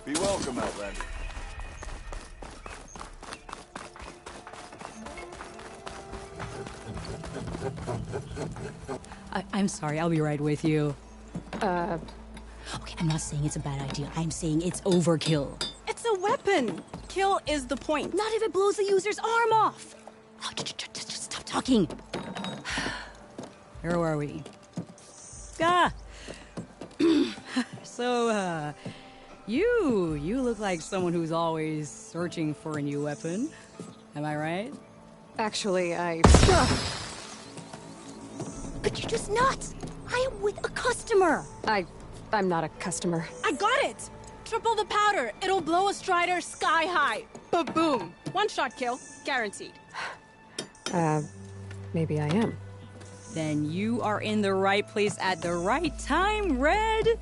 Be welcome, Outlander. I'm sorry, I'll be right with you. Okay, I'm not saying it's a bad idea. I'm saying it's overkill. It's a weapon. Kill is the point. Not if it blows the user's arm off. Oh, just stop talking. Where are we? So, you look like someone who's always searching for a new weapon. Am I right? Actually, But you're just nuts. I am with a customer. I'm not a customer. I got it! Triple the powder. It'll blow a Strider sky high. Ba-boom. One shot kill. Guaranteed. Maybe I am. Then you are in the right place at the right time, Red.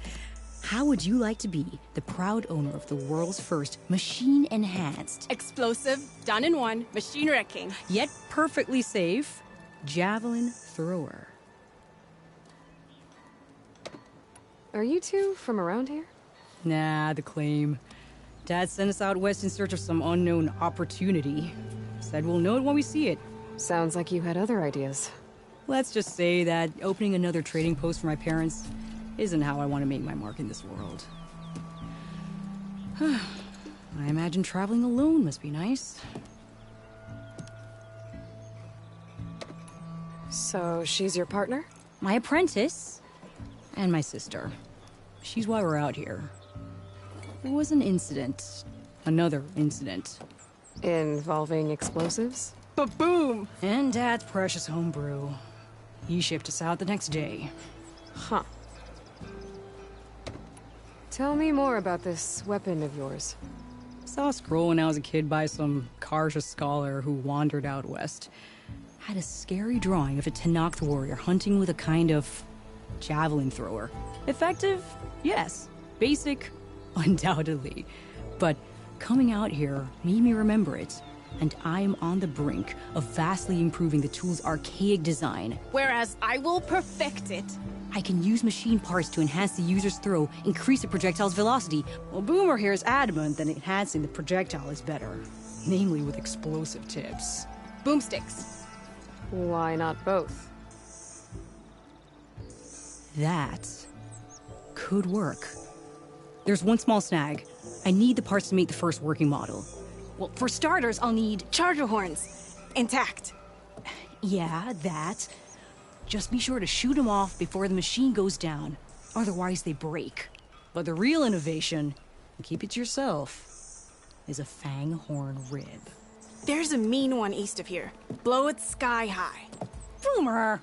How would you like to be the proud owner of the world's first machine-enhanced, Explosive, done in one, machine wrecking. yet perfectly safe, javelin thrower? Are you two from around here? Nah, the claim. Dad sent us out west in search of some unknown opportunity. Said we'll know it when we see it. Sounds like you had other ideas. Let's just say that opening another trading post for my parents isn't how I want to make my mark in this world. I imagine traveling alone must be nice. So, she's your partner? My apprentice and my sister. She's why we're out here. There was an incident. Another incident. Involving explosives? Ba-boom. And Dad's precious homebrew. He shipped us out the next day. Huh. Tell me more about this weapon of yours. Saw a scroll when I was a kid by some Karja scholar who wandered out west. Had a scary drawing of a Tenakth warrior hunting with a kind of javelin thrower. Effective? Yes. Basic? Undoubtedly. But coming out here made me remember it. And I'm on the brink of vastly improving the tool's archaic design. Whereas I will perfect it. I can use machine parts to enhance the user's throw, increase the projectile's velocity. Well, Boomer here is adamant that enhancing the projectile is better. Namely with explosive tips. Boomsticks. Why not both? That could work. There's one small snag. I need the parts to make the first working model. Well, for starters, I'll need charger horns. Intact. Yeah, that. Just be sure to shoot them off before the machine goes down. Otherwise, they break. But the real innovation, and keep it to yourself, is a fang horn rib. There's a mean one east of here. Blow it sky high. Boomer!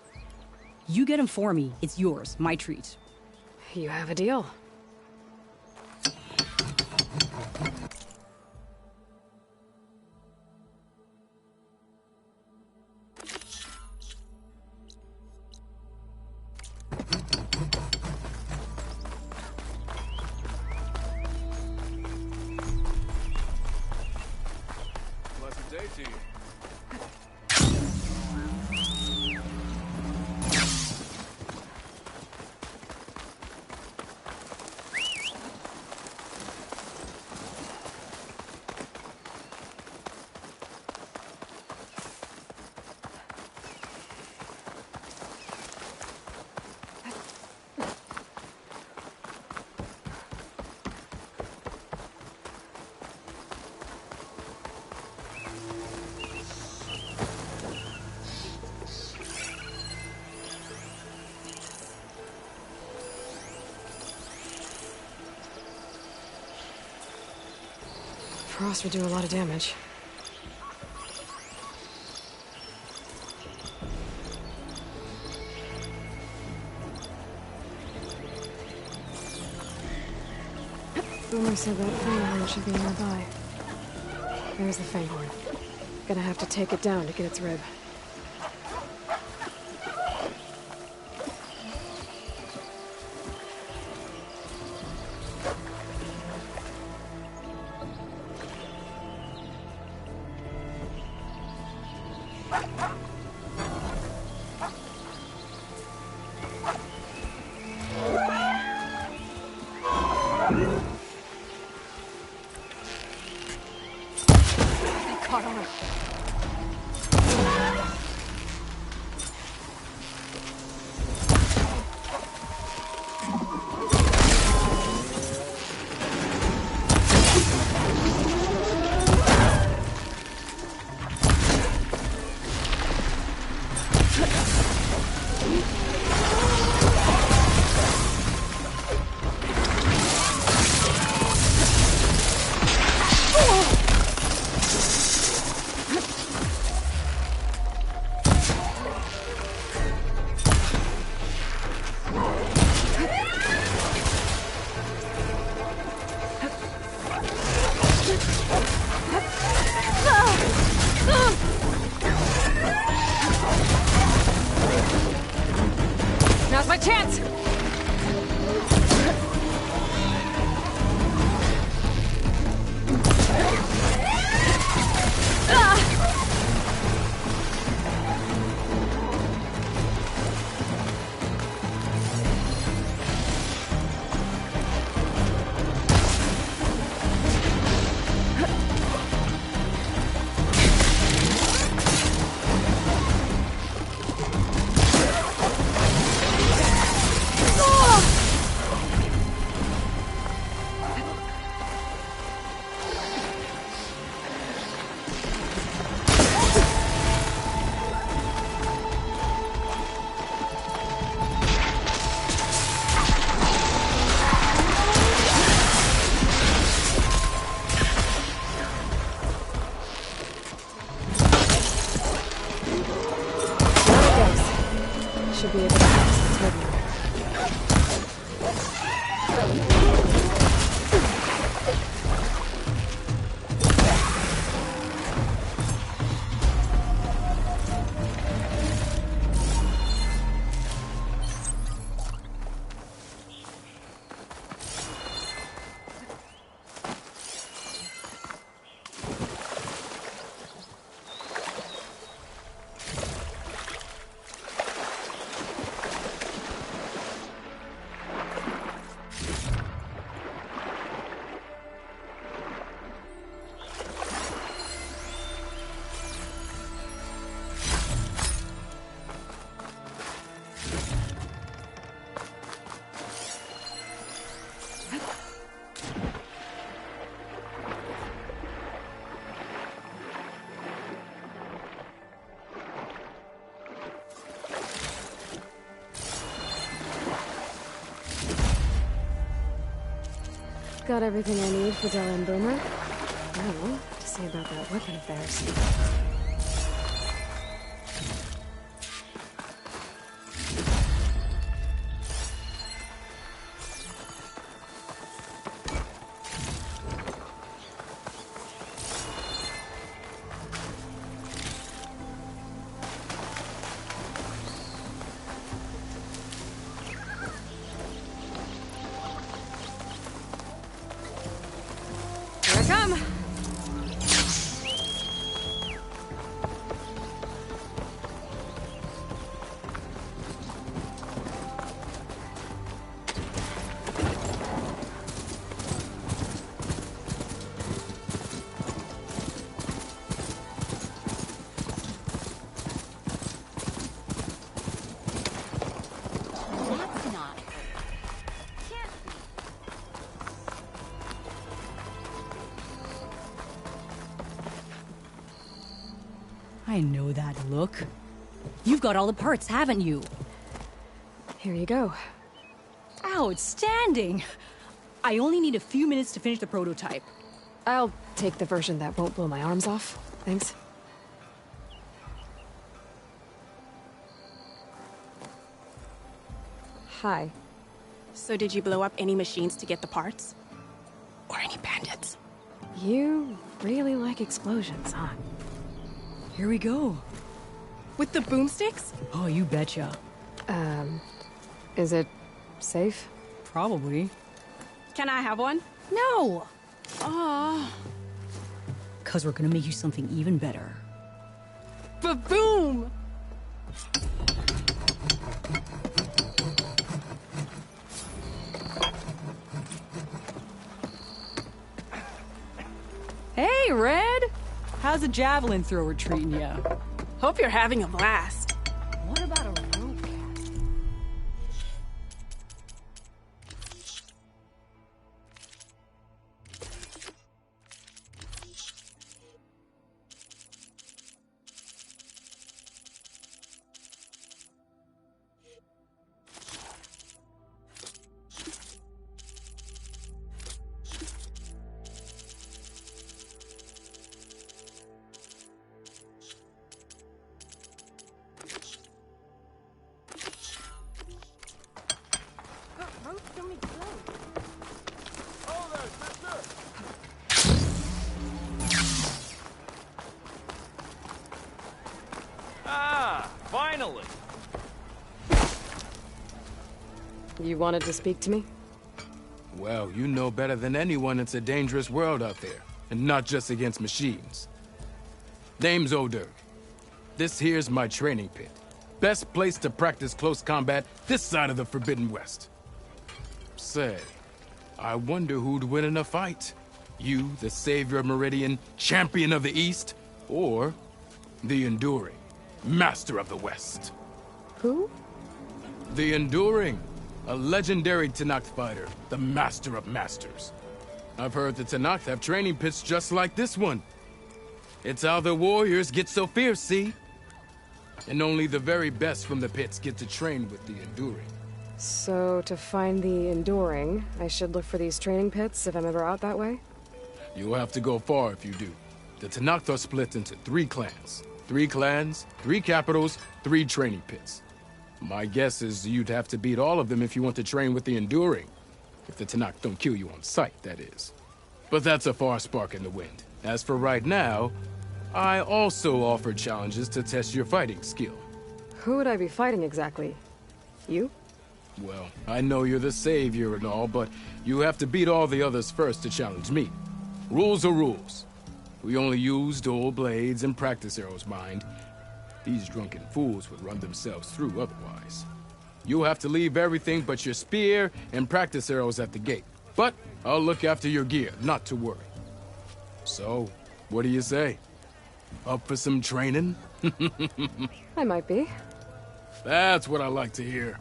You get him for me. It's yours. My treat. You have a deal. Pleasant day to you. Frost would do a lot of damage. Boomer said that fanghorn should be nearby. There's the fanghorn. Gonna have to take it down to get its rib. Got everything I need for Della and Boomer. Now, to see about that weapon of theirs. Here I come! That's not her. Can't be. I know that look. You've got all the parts, haven't you? Here you go. Outstanding! I only need a few minutes to finish the prototype. I'll take the version that won't blow my arms off. Thanks. Hi. So did you blow up any machines to get the parts? Or any bandits? You really like explosions, huh? Here we go. With the boomsticks? Oh, you betcha. Is it safe? Probably. Can I have one? No! Aw. Cause we're gonna make you something even better. Ba-boom! Hey, Red! How's a javelin thrower treating ya? Hope you're having a blast. What about a rope cast? Ah, finally! You wanted to speak to me? Well, you know better than anyone it's a dangerous world out there, and not just against machines. Name's O'Dirk. This here's my training pit. Best place to practice close combat this side of the Forbidden West. Say, I wonder who'd win in a fight. You, the savior of Meridian, champion of the East, or the Enduring, master of the West. Who? The Enduring, a legendary Tenakth fighter, the master of masters. I've heard the Tenakth have training pits just like this one. It's how the warriors get so fierce, see? And only the very best from the pits get to train with the Enduring. So, to find the Enduring, I should look for these training pits if I'm ever out that way? You'll have to go far if you do. The Tenakth are split into 3 clans. 3 clans, 3 capitals, 3 training pits. My guess is you'd have to beat all of them if you want to train with the Enduring. If the Tenakth don't kill you on sight, that is. But that's a far spark in the wind. As for right now, I also offer challenges to test your fighting skill. Who would I be fighting exactly? You? Well, I know you're the savior and all, but you have to beat all the others first to challenge me. Rules are rules. We only use dual blades and practice arrows, mind. These drunken fools would run themselves through otherwise. You'll have to leave everything but your spear and practice arrows at the gate. But I'll look after your gear, not to worry. So, what do you say? Up for some training? I might be. That's what I like to hear.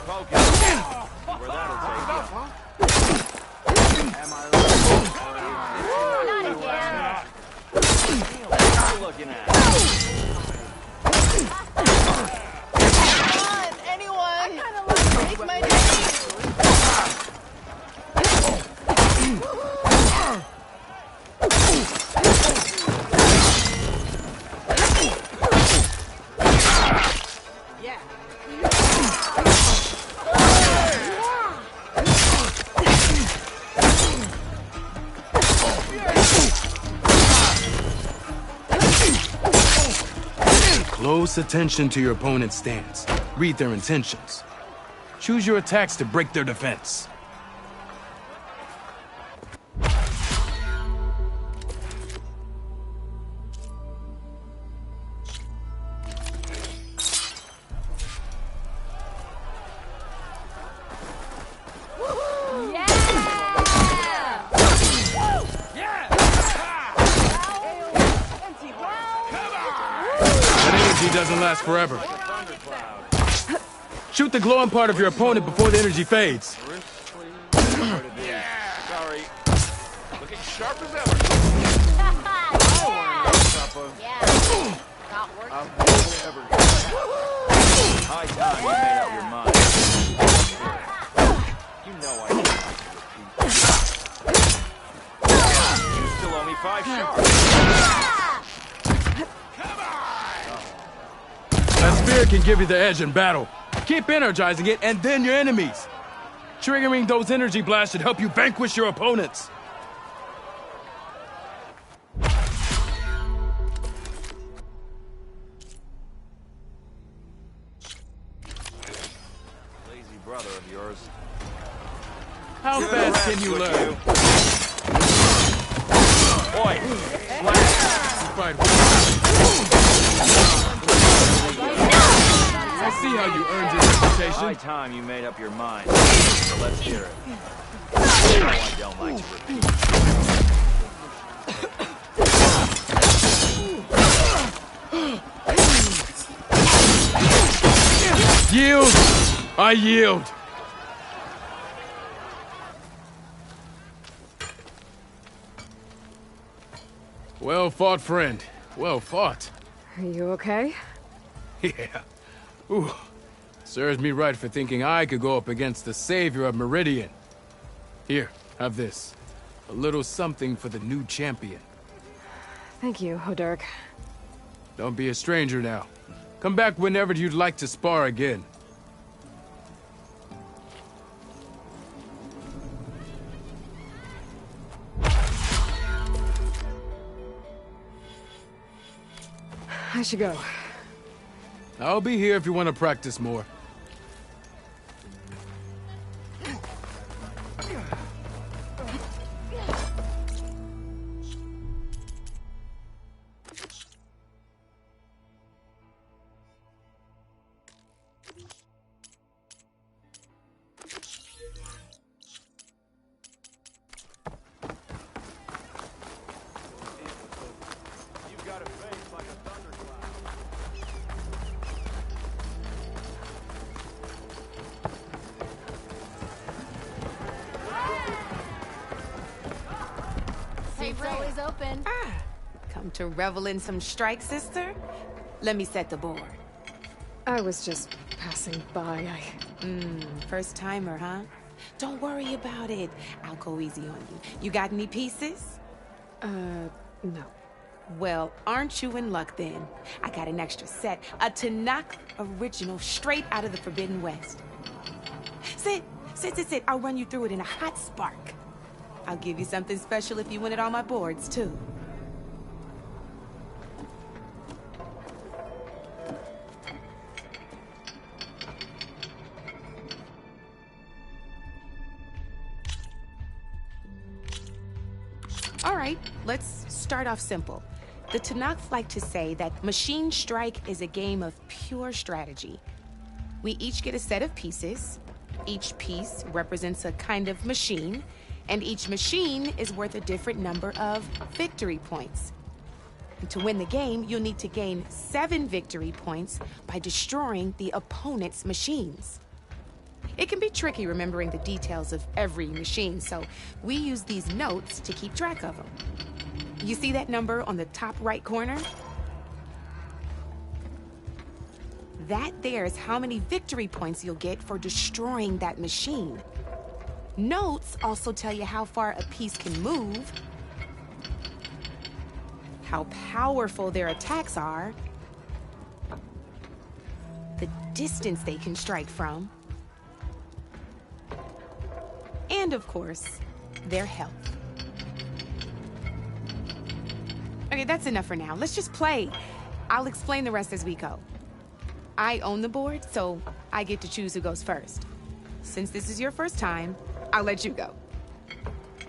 poking. Where that'll take you. Am I right? What are you looking at? Close attention to your opponent's stance. Read their intentions. Choose your attacks to break their defense. Doesn't last forever. Shoot the glowing part of your opponent before the energy fades. Sorry. Looking sharp as ever. High time you made up your mind. You know I can't. You still owe me 5 sharp. That spear can give you the edge in battle. Keep energizing it, and then your enemies. Triggering those energy blasts should help you vanquish your opponents. Lazy brother of yours. How fast can you learn? Boy, Right. I see how you earned your reputation. high time you made up your mind. So let's hear it. No, I don't like to repeat. Yield! I yield! Well fought, friend. Well fought. Are you okay? Yeah. Ooh. Serves me right for thinking I could go up against the savior of Meridian. Here, have this. A little something for the new champion. Thank you, Hodurk. Don't be a stranger now. Come back whenever you'd like to spar again. I should go. I'll be here if you want to practice more. You've got a face like a thundercloud. Seat's always open. Come to revel in some strike, sister? Let me set the board. I was just passing by. First timer, huh? Don't worry about it. I'll go easy on you. You got any pieces? No. Well, aren't you in luck then? I got an extra set. A Tanakh original straight out of the Forbidden West. Sit. I'll run you through it in a hot spark. I'll give you something special if you win it on my boards, too. All right, let's start off simple. The Tanakh like to say that Machine Strike is a game of pure strategy. We each get a set of pieces. Each piece represents a kind of machine, and each machine is worth a different number of victory points. And to win the game, you'll need to gain 7 victory points by destroying the opponent's machines. It can be tricky remembering the details of every machine, so we use these notes to keep track of them. You see that number on the top right corner? That there is how many victory points you'll get for destroying that machine. Notes also tell you how far a piece can move, how powerful their attacks are, the distance they can strike from, and of course, their health. Okay, that's enough for now. Let's just play. I'll explain the rest as we go. I own the board, so I get to choose who goes first. Since this is your first time, I'll let you go.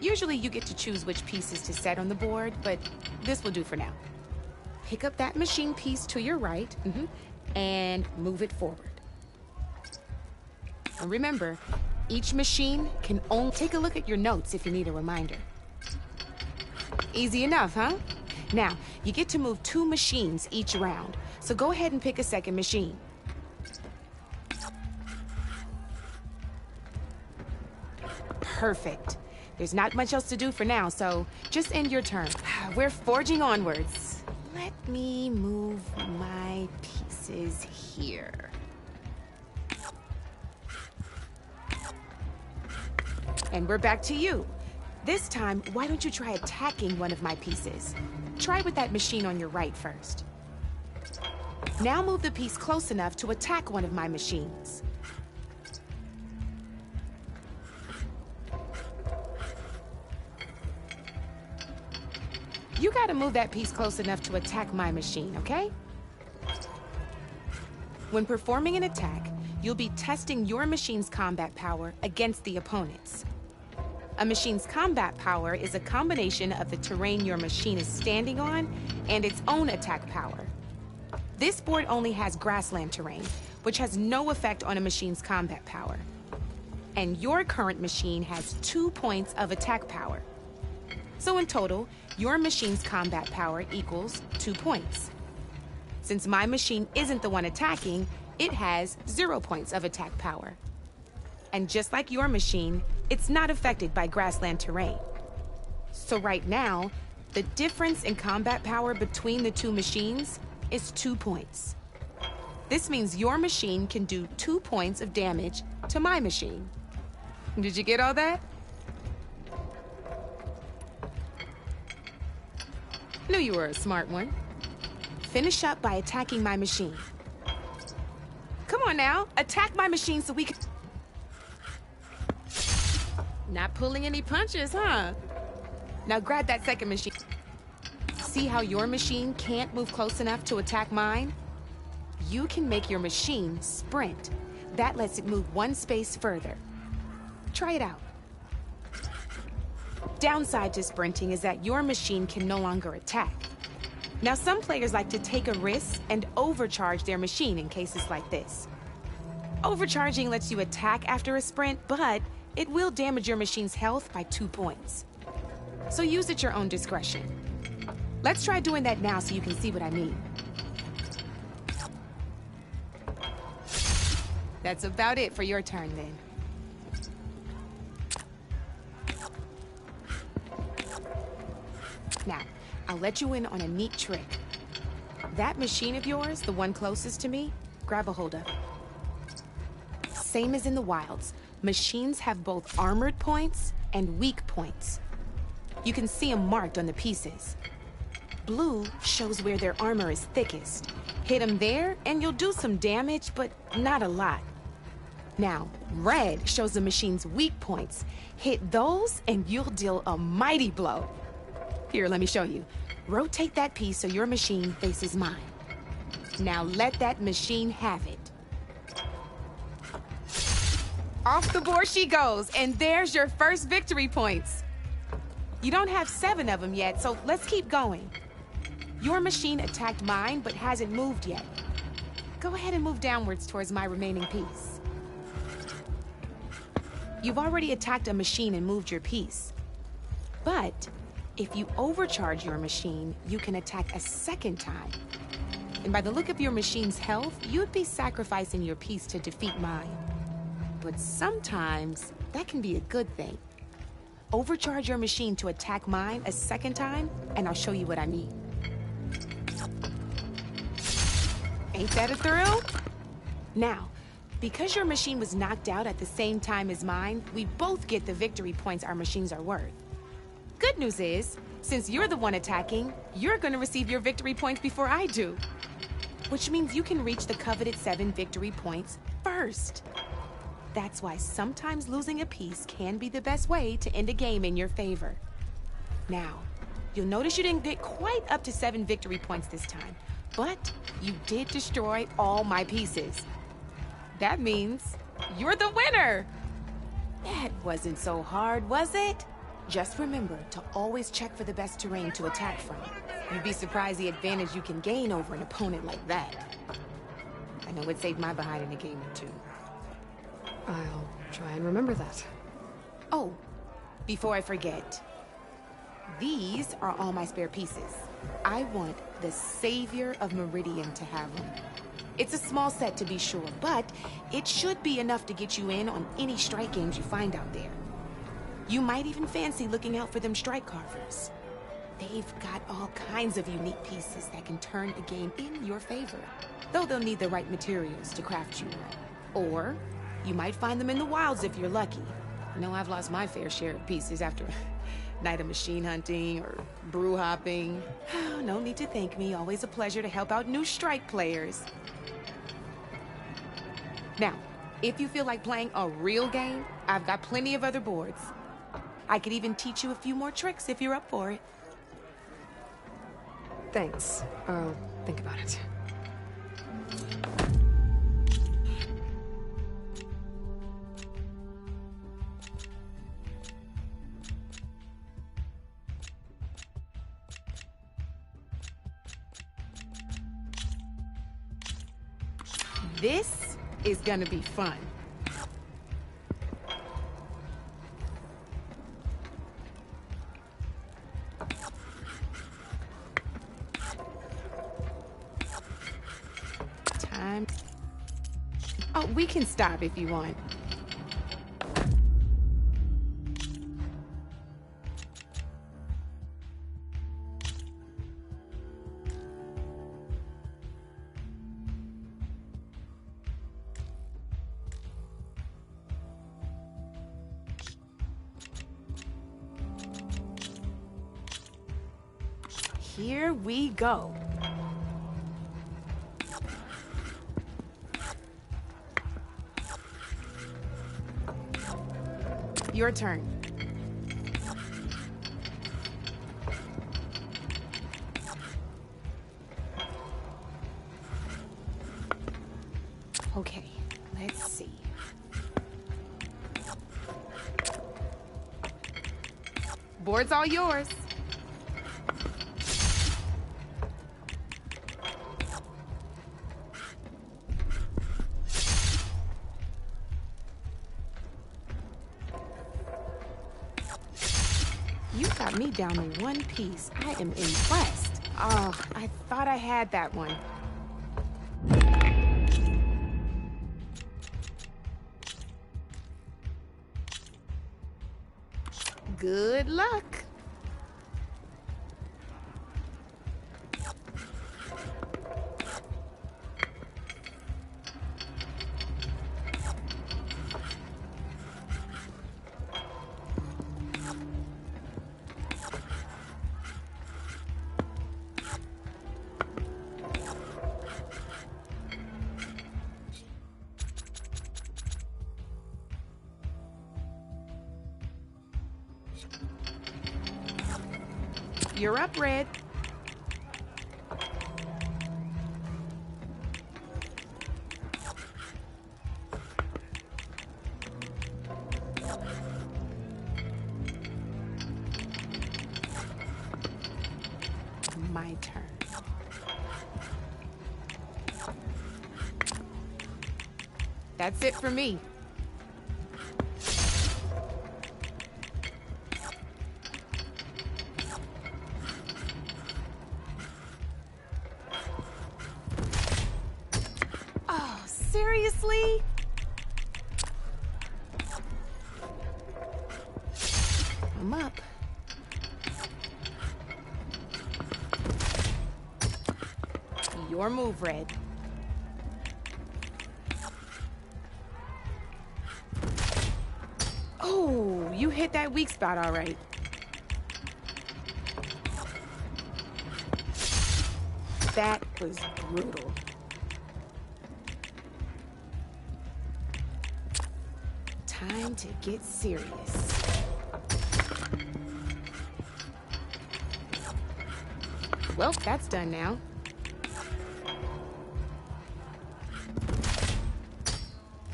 Usually you get to choose which pieces to set on the board, but this will do for now. Pick up that machine piece to your right, and move it forward. And remember, each machine can only... Take a look at your notes if you need a reminder. Easy enough, huh? Now, you get to move 2 machines each round, so go ahead and pick a second machine. Perfect. There's not much else to do for now, so just end your turn. We're forging onwards. Let me move my pieces here. And we're back to you. This time, why don't you try attacking one of my pieces? Try with that machine on your right first. Now move the piece close enough to attack one of my machines. You gotta move that piece close enough to attack my machine, okay? When performing an attack, you'll be testing your machine's combat power against the opponent's. A machine's combat power is a combination of the terrain your machine is standing on and its own attack power. This board only has grassland terrain, which has no effect on a machine's combat power. And your current machine has 2 points of attack power. So in total, your machine's combat power equals 2 points. Since my machine isn't the one attacking, it has 0 points of attack power. And just like your machine, it's not affected by grassland terrain. So right now, the difference in combat power between the 2 machines is 2 points. This means your machine can do 2 points of damage to my machine. Did you get all that? Knew you were a smart one. Finish up by attacking my machine. Come on now, attack my machine so we can... Not pulling any punches, huh? Now grab that second machine. See how your machine can't move close enough to attack mine? You can make your machine sprint. That lets it move 1 space further. Try it out. Downside to sprinting is that your machine can no longer attack. Now, some players like to take a risk and overcharge their machine in cases like this. Overcharging lets you attack after a sprint, but it will damage your machine's health by 2 points. So use at your own discretion. Let's try doing that now so you can see what I mean. That's about it for your turn then. Now, I'll let you in on a neat trick. That machine of yours, the one closest to me, grab a hold of it. Same as in the wilds, machines have both armored points and weak points. You can see them marked on the pieces. Blue shows where their armor is thickest. Hit them there, and you'll do some damage, but not a lot. Now, red shows the machine's weak points. Hit those, and you'll deal a mighty blow. Here, let me show you. Rotate that piece so your machine faces mine. Now let that machine have it. Off the board she goes, and there's your first victory points. You don't have 7 of them yet, so let's keep going. Your machine attacked mine, but hasn't moved yet. Go ahead and move downwards towards my remaining piece. You've already attacked a machine and moved your piece. But if you overcharge your machine, you can attack a second time. And by the look of your machine's health, you'd be sacrificing your piece to defeat mine. but sometimes that can be a good thing. Overcharge your machine to attack mine a second time, and I'll show you what I mean. Ain't that a thrill? Now, because your machine was knocked out at the same time as mine, we both get the victory points our machines are worth. Good news is, since you're the one attacking, you're gonna receive your victory points before I do. Which means you can reach the coveted 7 victory points first. That's why sometimes losing a piece can be the best way to end a game in your favor. Now, you'll notice you didn't get quite up to 7 victory points this time, but you did destroy all my pieces. That means you're the winner! That wasn't so hard, was it? Just remember to always check for the best terrain to attack from. You'd be surprised the advantage you can gain over an opponent like that. I know it saved my behind in a game or two. I'll try and remember that. Oh, before I forget, these are all my spare pieces. I want the Savior of Meridian to have them. It's a small set to be sure, but it should be enough to get you in on any strike games you find out there. You might even fancy looking out for them strike carvers. They've got all kinds of unique pieces that can turn a game in your favor, though they'll need the right materials to craft you one. Or you might find them in the wilds if you're lucky. I know I've lost my fair share of pieces after a night of machine hunting or brew hopping. No need to thank me. Always a pleasure to help out new strike players. Now, if you feel like playing a real game, I've got plenty of other boards. I could even teach you a few more tricks if you're up for it. Thanks. I'll think about it. This is gonna be fun. Time. Oh, we can stop if you want. Here we go. Your turn. Okay, let's see. Board's all yours. You got me down to one piece. I am impressed. Oh, I thought I had that one. Good luck. You're up, Red. My turn. That's it for me. Seriously? Come up. Your move, Red. Oh, you hit that weak spot all right. That was brutal. Time to get serious. Well, that's done now.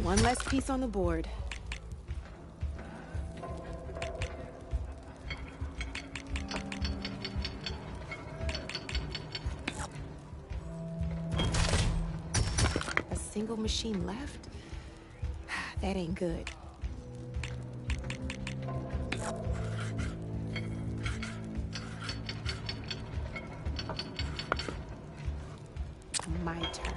One less piece on the board. A single machine left? That ain't good. My turn.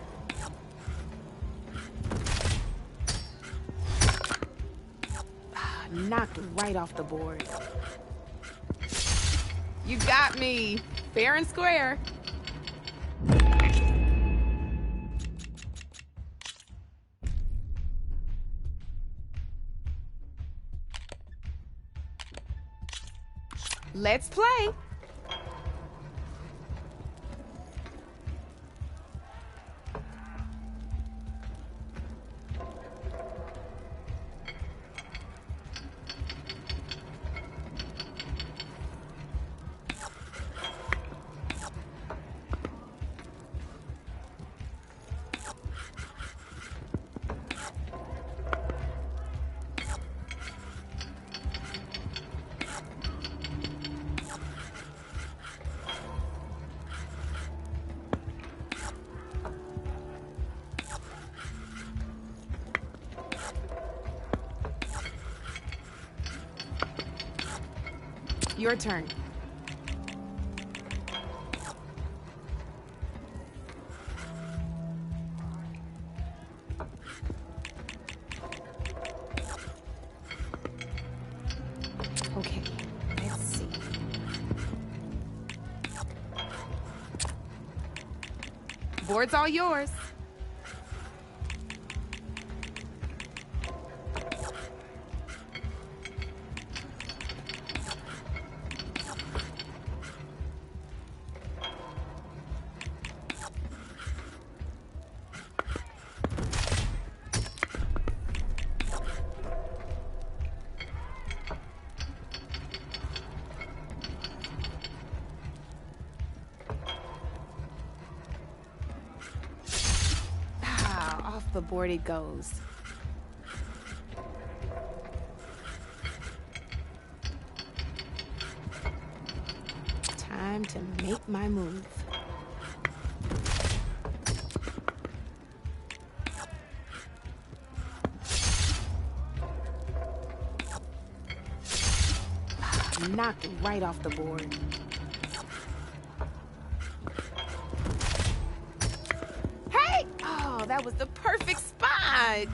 Knocked right off the board. You got me. Fair and square. Let's play. Your turn. Okay, let's see. Board's all yours. Off the board it goes. Time to make my move. Knocked right off the board. That was the perfect spot.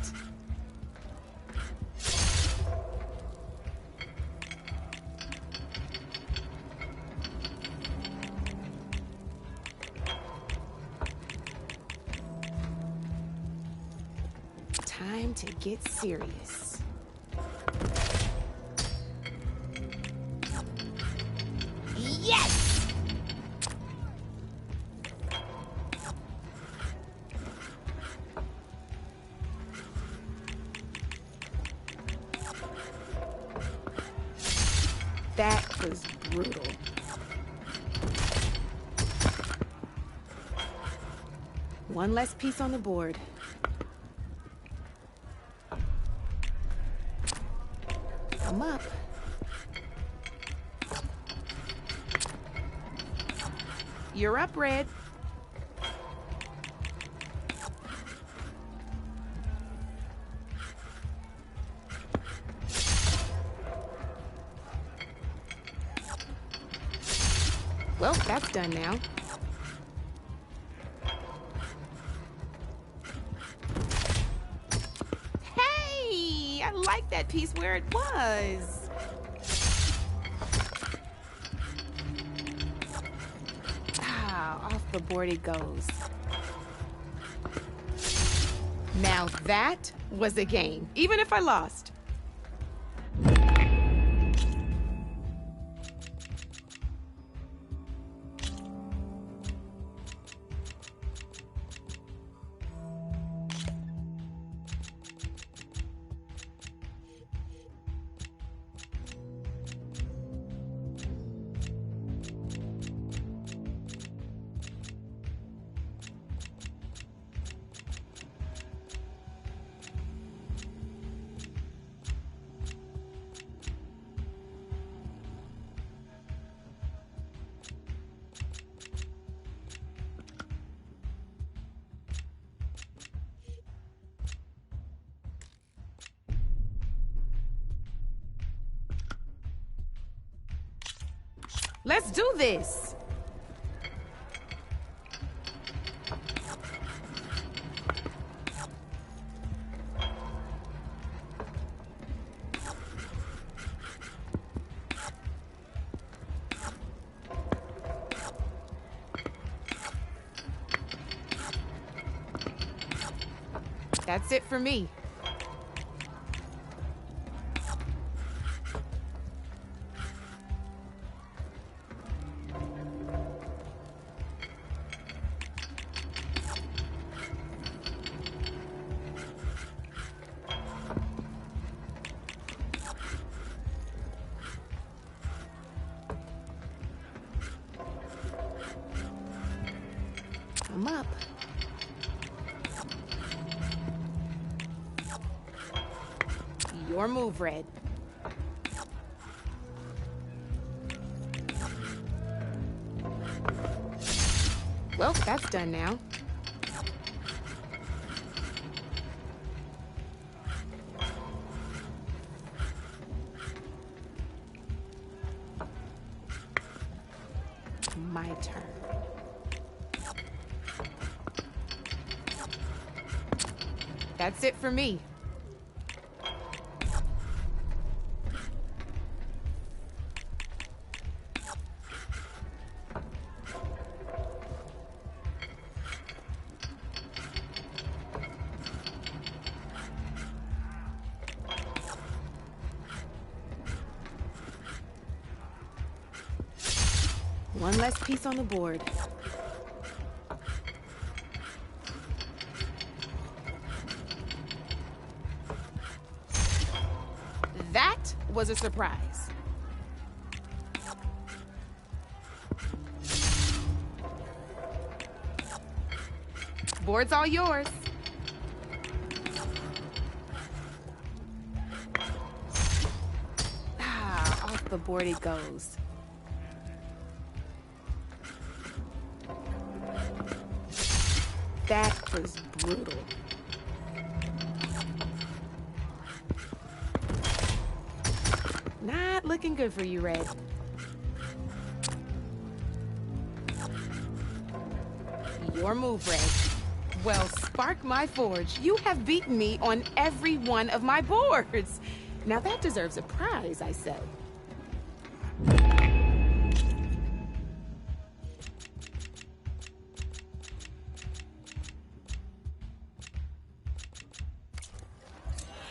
Time to get serious. Yes! That was brutal. One less piece on the board. Come up. You're up, Red. Well, that's done now. Hey, I like that piece where it was. the board it goes. Now that was a game, even if I lost. Let's do this. That's it for me. I'm up. Your move, Red. Well, that's done now. My turn. That's it for me. One less piece on the board. That was a surprise. Board's all yours. Ah, off the board it goes. That was brutal. Not looking good for you, Red. Your move, Red. Well, spark my forge. You have beaten me on every one of my boards. Now that deserves a prize, I say.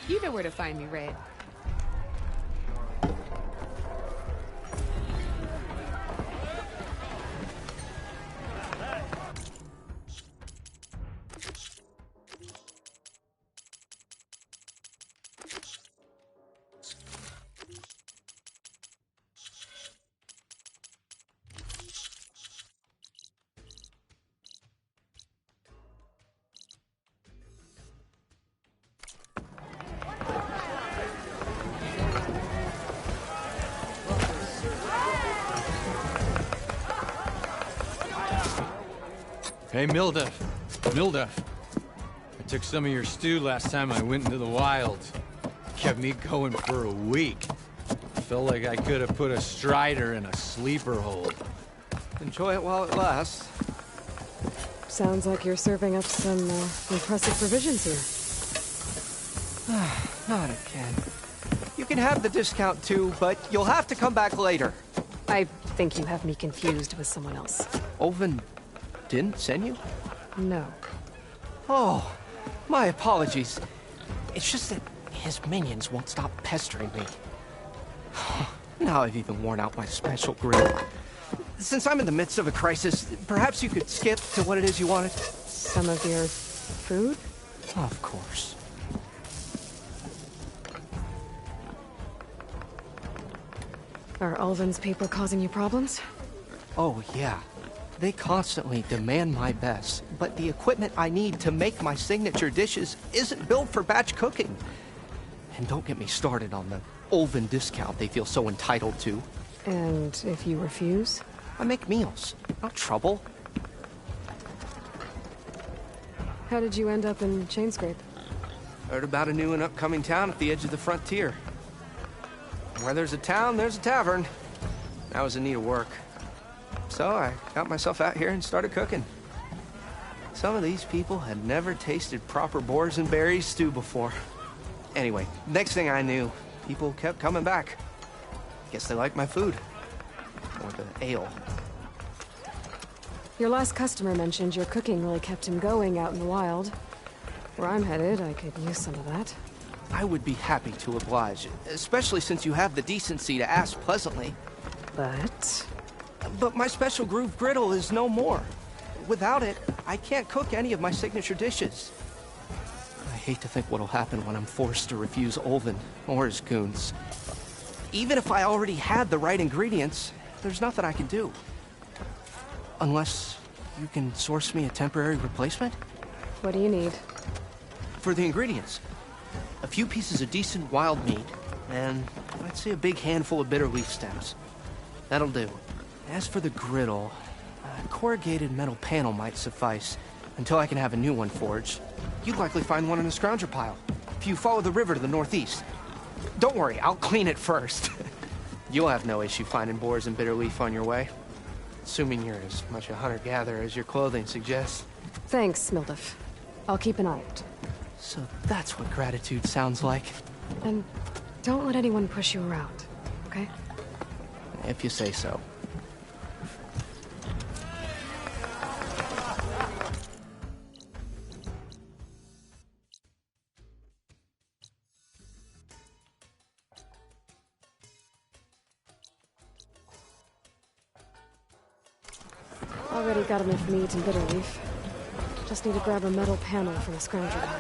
You know where to find me, Red. Hey, Mildef. Mildef. I took some of your stew last time I went into the wild. Kept me going for a week. Felt like I could have put a strider in a sleeper hold. Enjoy it while it lasts. Sounds like you're serving up some impressive provisions here. Not again. You can have the discount too, but you'll have to come back later. I think you have me confused with someone else. Oven, didn't send you? No. Oh, my apologies. It's just that his minions won't stop pestering me. Now I've even worn out my special grill. Since I'm in the midst of a crisis, perhaps you could skip to what it is you wanted? Some of your food? Of course. Are Ulvin's people causing you problems? Oh, yeah. They constantly demand my best, but the equipment I need to make my signature dishes isn't built for batch cooking. And don't get me started on the Ulvin discount they feel so entitled to. And if you refuse? I make meals, not trouble. How did you end up in Chainscrape? Heard about a new and upcoming town at the edge of the frontier. Where there's a town, there's a tavern. I was in need of work. So I got myself out here and started cooking. Some of these people had never tasted proper boars and berries stew before. Anyway, next thing I knew, people kept coming back. Guess they liked my food. Or the ale. Your last customer mentioned your cooking really kept him going out in the wild. Where I'm headed, I could use some of that. I would be happy to oblige, especially since you have the decency to ask pleasantly. But my special groove griddle is no more. Without it, I can't cook any of my signature dishes. I hate to think what'll happen when I'm forced to refuse Ulvin or his goons. Even if I already had the right ingredients, there's nothing I can do. Unless you can source me a temporary replacement? What do you need? For the ingredients, a few pieces of decent wild meat, and I'd say a big handful of bitter leaf stems. That'll do. As for the griddle, a corrugated metal panel might suffice until I can have a new one forged. You'd likely find one in a scrounger pile, if you follow the river to the northeast. Don't worry, I'll clean it first. You'll have no issue finding boars and bitter leaf on your way. Assuming you're as much a hunter-gatherer as your clothing suggests. Thanks, Mildef. I'll keep an eye out. So that's what gratitude sounds like. And don't let anyone push you around, okay? If you say so. Already got enough meat and bitter leaf. Just need to grab a metal panel from the scrounger pile.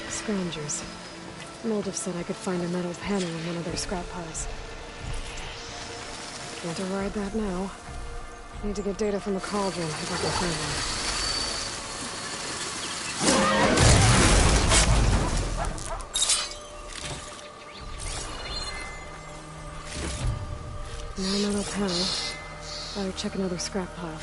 Scroungers. Mildef said I could find a metal panel in one of their scrap piles. Can't override that now. Need to get data from the cauldron if I can find one. No metal panel. Better check another scrap pile.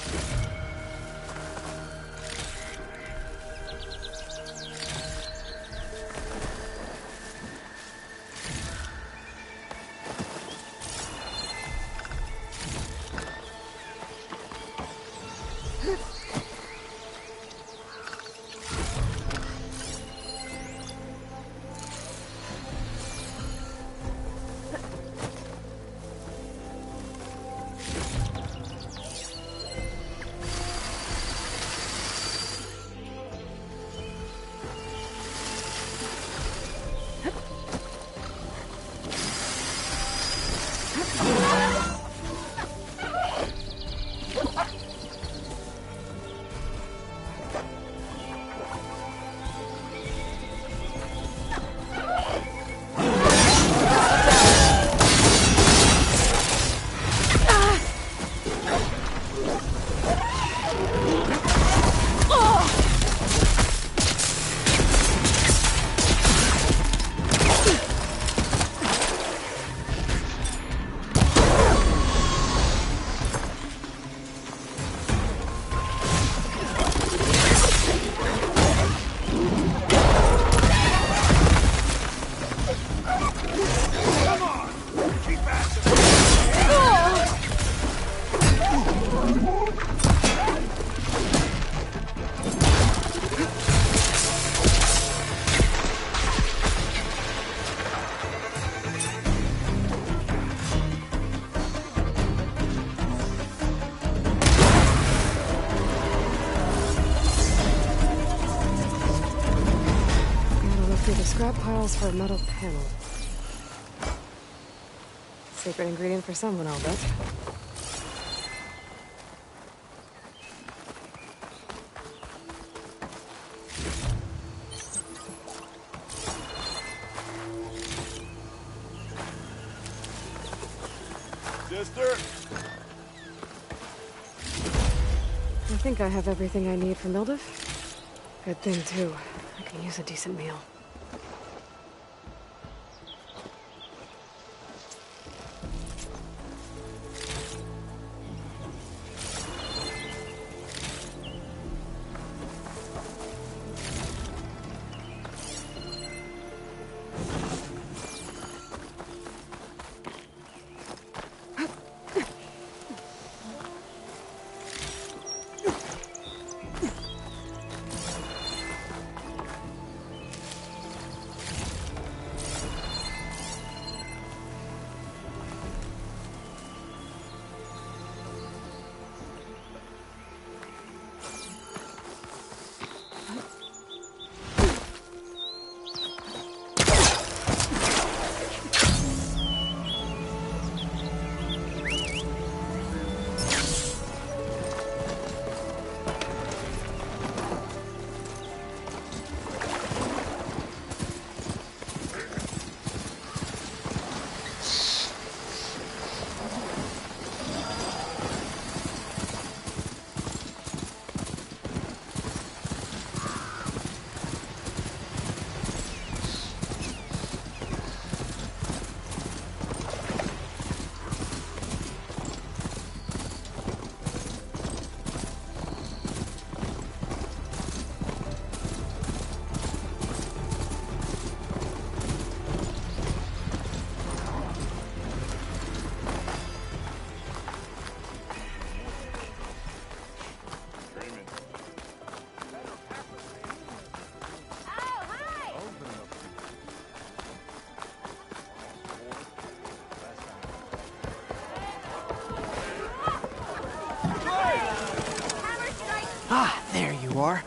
Scrap piles for a metal panel. Secret ingredient for someone, I'll bet. Sister? I think I have everything I need for Mildev. Good thing, too. I can use a decent meal. Ah, there you are.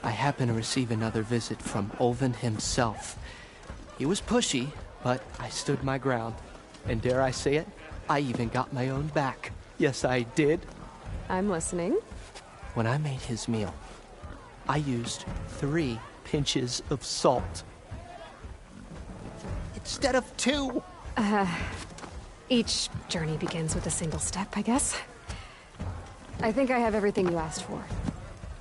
I happen to receive another visit from Ulvin himself. He was pushy, but I stood my ground. And dare I say it, I even got my own back. Yes, I did. I'm listening. When I made his meal, I used 3 pinches of salt. Instead of 2. Each journey begins with a single step, I guess. I think I have everything you asked for.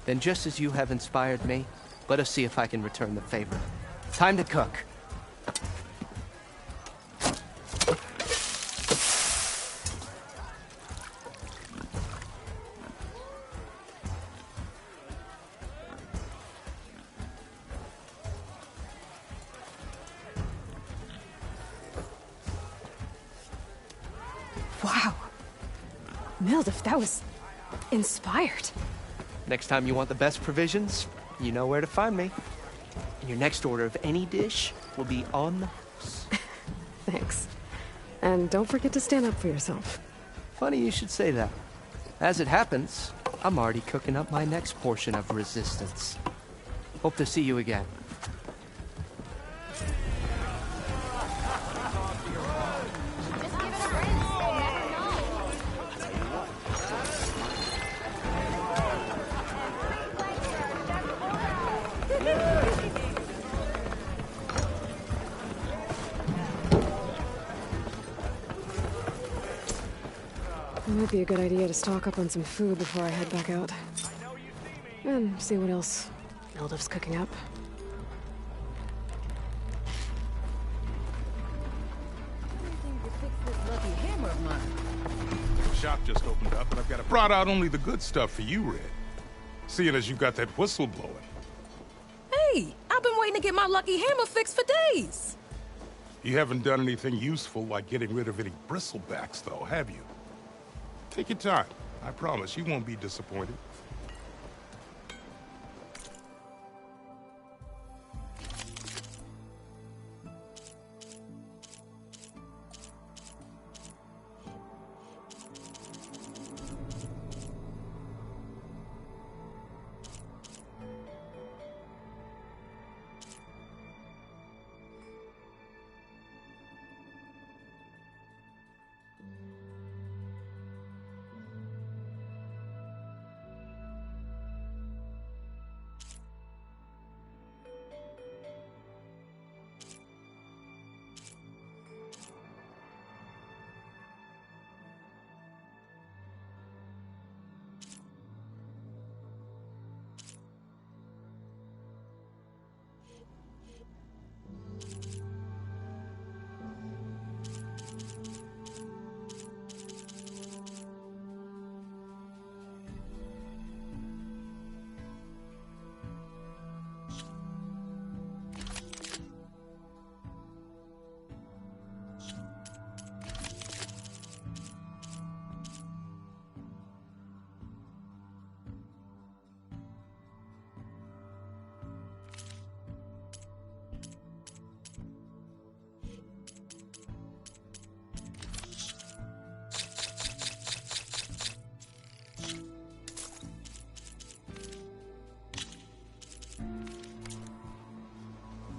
Then just as you have inspired me, let us see if I can return the favor. Time to cook. Wow. Mildev, that was inspired. Next time you want the best provisions, you know where to find me. And your next order of any dish will be on the house. Thanks. And don't forget to stand up for yourself. Funny you should say that. As it happens, I'm already cooking up my next portion of resistance. Hope to see you again. Might be a good idea to stock up on some food before I head back out. And see what else Mildef's cooking up. Shop just opened up, and I've got it brought out only the good stuff for you, Red. Seeing as you got that whistle blowing. Hey, I've been waiting to get my lucky hammer fixed for days. You haven't done anything useful like getting rid of any bristlebacks, though, have you? Take your time. I promise you won't be disappointed.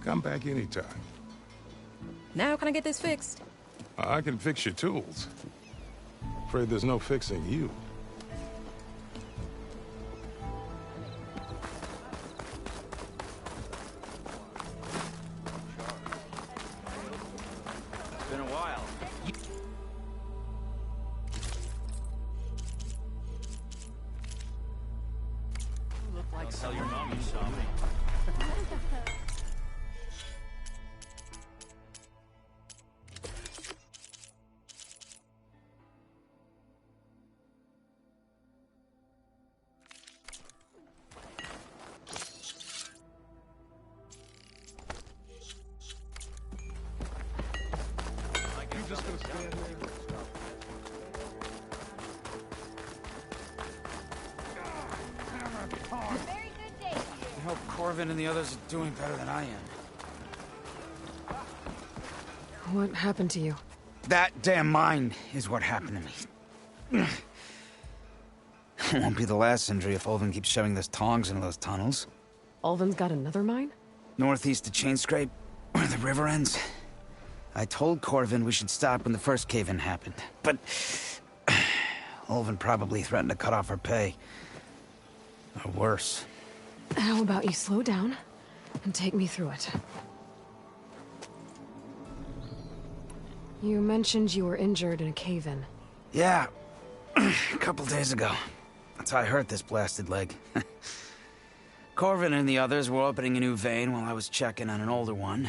Come back anytime. Now can I get this fixed? I can fix your tools. Afraid there's no fixing you. It's been a while. You look like tell your mom you saw me. I hope Corvin and the others are doing better than I am. What happened to you? That damn mine is what happened to me. It won't be the last injury if Ulvin keeps shoving those tongs into those tunnels. Ulvin's got another mine? Northeast of Chainscrape, where the river ends. I told Corvin we should stop when the first cave-in happened, but Ulvin probably threatened to cut off our pay. Or worse. How about you slow down and take me through it? You mentioned you were injured in a cave-in. Yeah, a couple days ago. That's how I hurt this blasted leg. Corvin and the others were opening a new vein while I was checking on an older one.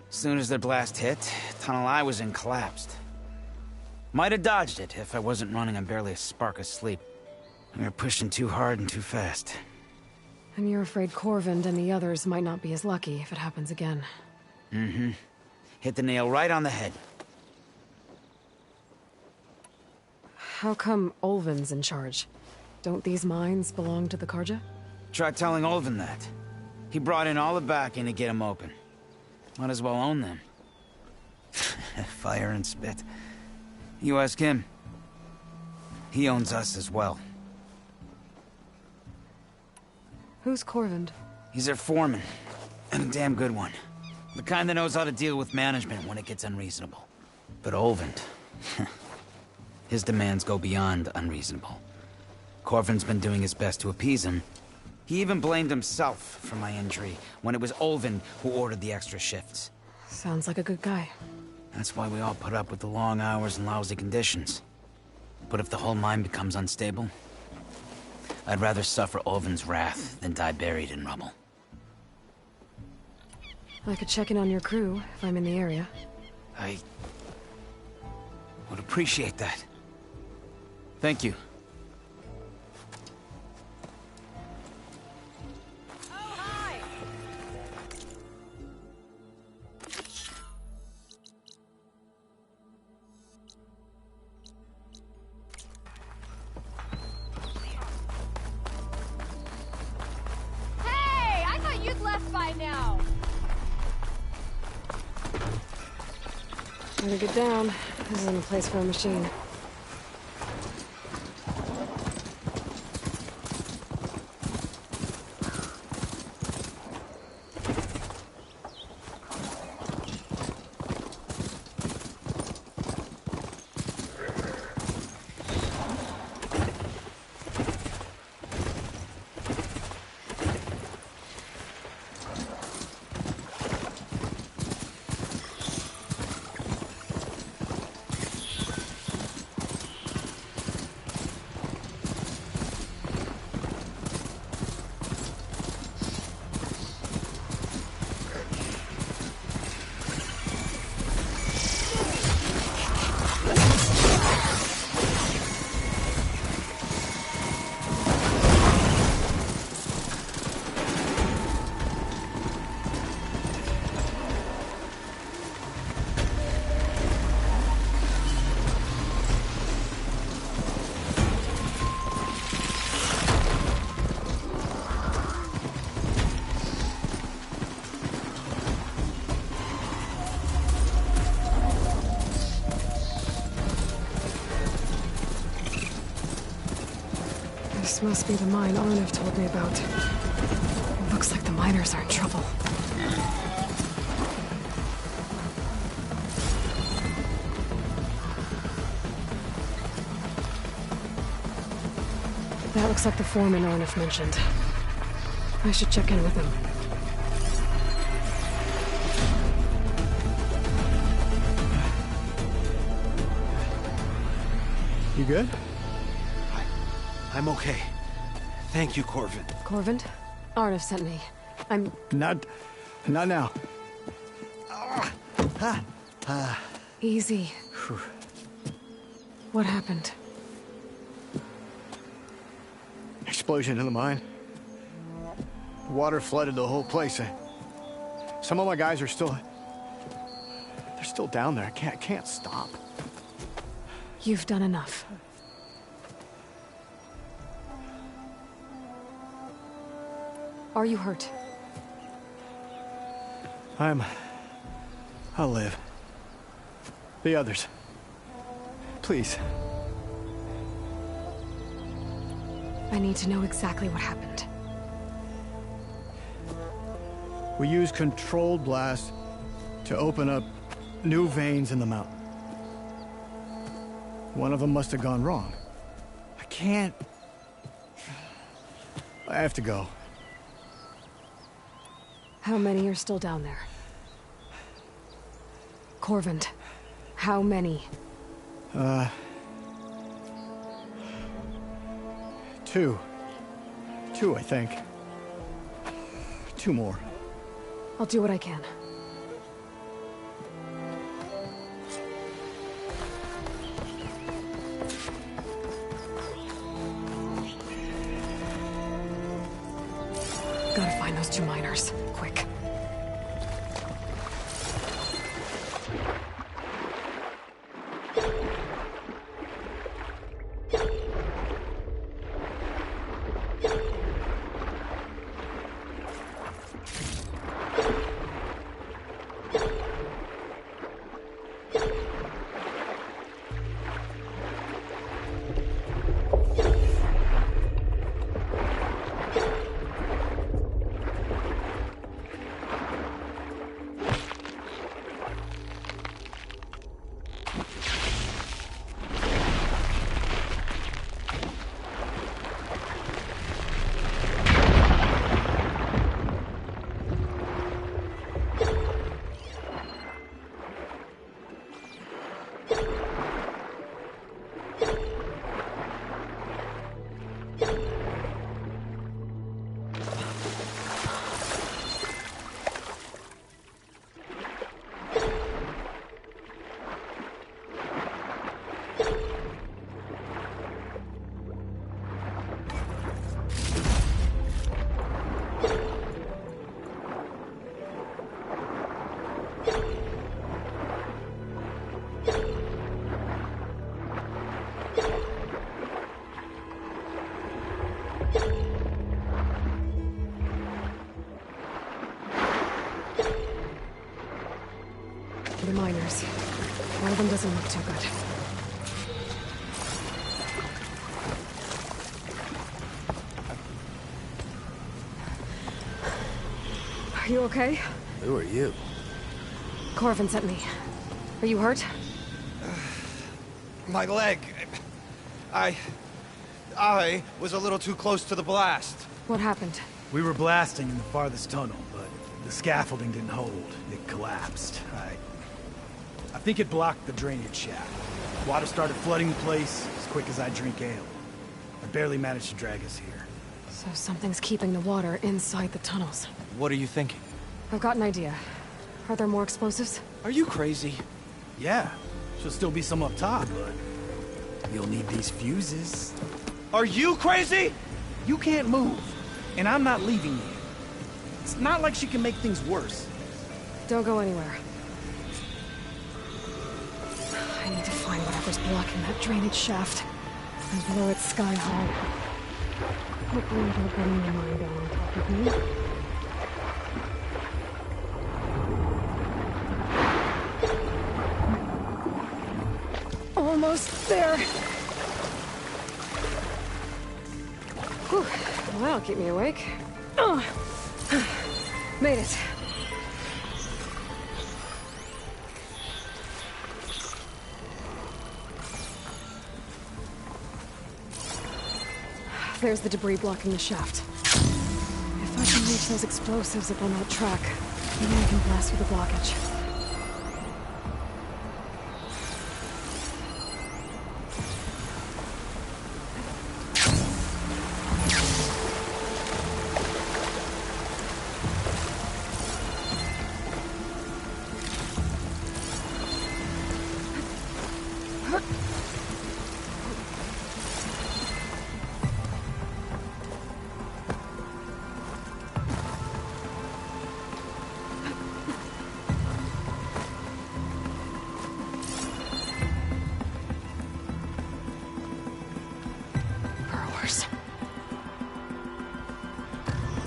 As soon as their blast hit, the tunnel I was in collapsed. Might have dodged it if I wasn't running on barely a spark of sleep. We were pushing too hard and too fast. And you're afraid Corvin and the others might not be as lucky if it happens again. Mm-hmm. Hit the nail right on the head. How come Ulvin's in charge? Don't these mines belong to the Carja? Try telling Ulvin that. He brought in all the backing to get them open. Might as well own them. Fire and spit. You ask him. He owns us as well. Who's Corvin? He's their foreman. And a damn good one. The kind that knows how to deal with management when it gets unreasonable. But Ulvin... his demands go beyond unreasonable. Corvin's been doing his best to appease him. He even blamed himself for my injury when it was Ulvin who ordered the extra shifts. Sounds like a good guy. That's why we all put up with the long hours and lousy conditions. But if the whole mine becomes unstable, I'd rather suffer Oven's wrath than die buried in rubble. I could check in on your crew if I'm in the area. I would appreciate that. Thank you. Hey, I thought you'd left by now. Better get down. This isn't a place for a machine. This must be the mine Arnav told me about. It looks like the miners are in trouble. That looks like the foreman Arnav mentioned. I should check in with him. You good? I'm okay. Thank you, Corvin. Corvin? Arnav sent me. I'm... Not now. Easy. What happened? Explosion in the mine. Water flooded the whole place. Some of my guys are still... They're still down there. I can't stop. You've done enough. Are you hurt? I'll live. The others. Please. I need to know exactly what happened. We used controlled blast to open up new veins in the mountain. One of them must have gone wrong. I can't... I have to go. How many are still down there? Corvin, how many? Two, I think. Two more. I'll do what I can. Gotta find those two miners. Quick. doesn't look too good. Are you okay? Who are you? Corvin sent me. Are you hurt? My leg. I was a little too close to the blast. What happened? We were blasting in the farthest tunnel, but the scaffolding didn't hold. It collapsed. I think it blocked the drainage shaft. Water started flooding the place as quick as I drink ale. I barely managed to drag us here. So something's keeping the water inside the tunnels. What are you thinking? I've got an idea. Are there more explosives? Are you crazy? Yeah, should still be some up top, but you'll need these fuses. Are you crazy? You can't move, and I'm not leaving you. It's not like she can make things worse. Don't go anywhere. I need to find whatever's blocking that drainage shaft and blow it sky high. Hopefully without getting your mind down on top of me. Almost there. Whew. Well, that'll keep me awake. Made it. There's the debris blocking the shaft. If I can reach those explosives up on that track, maybe I can blast through the blockage.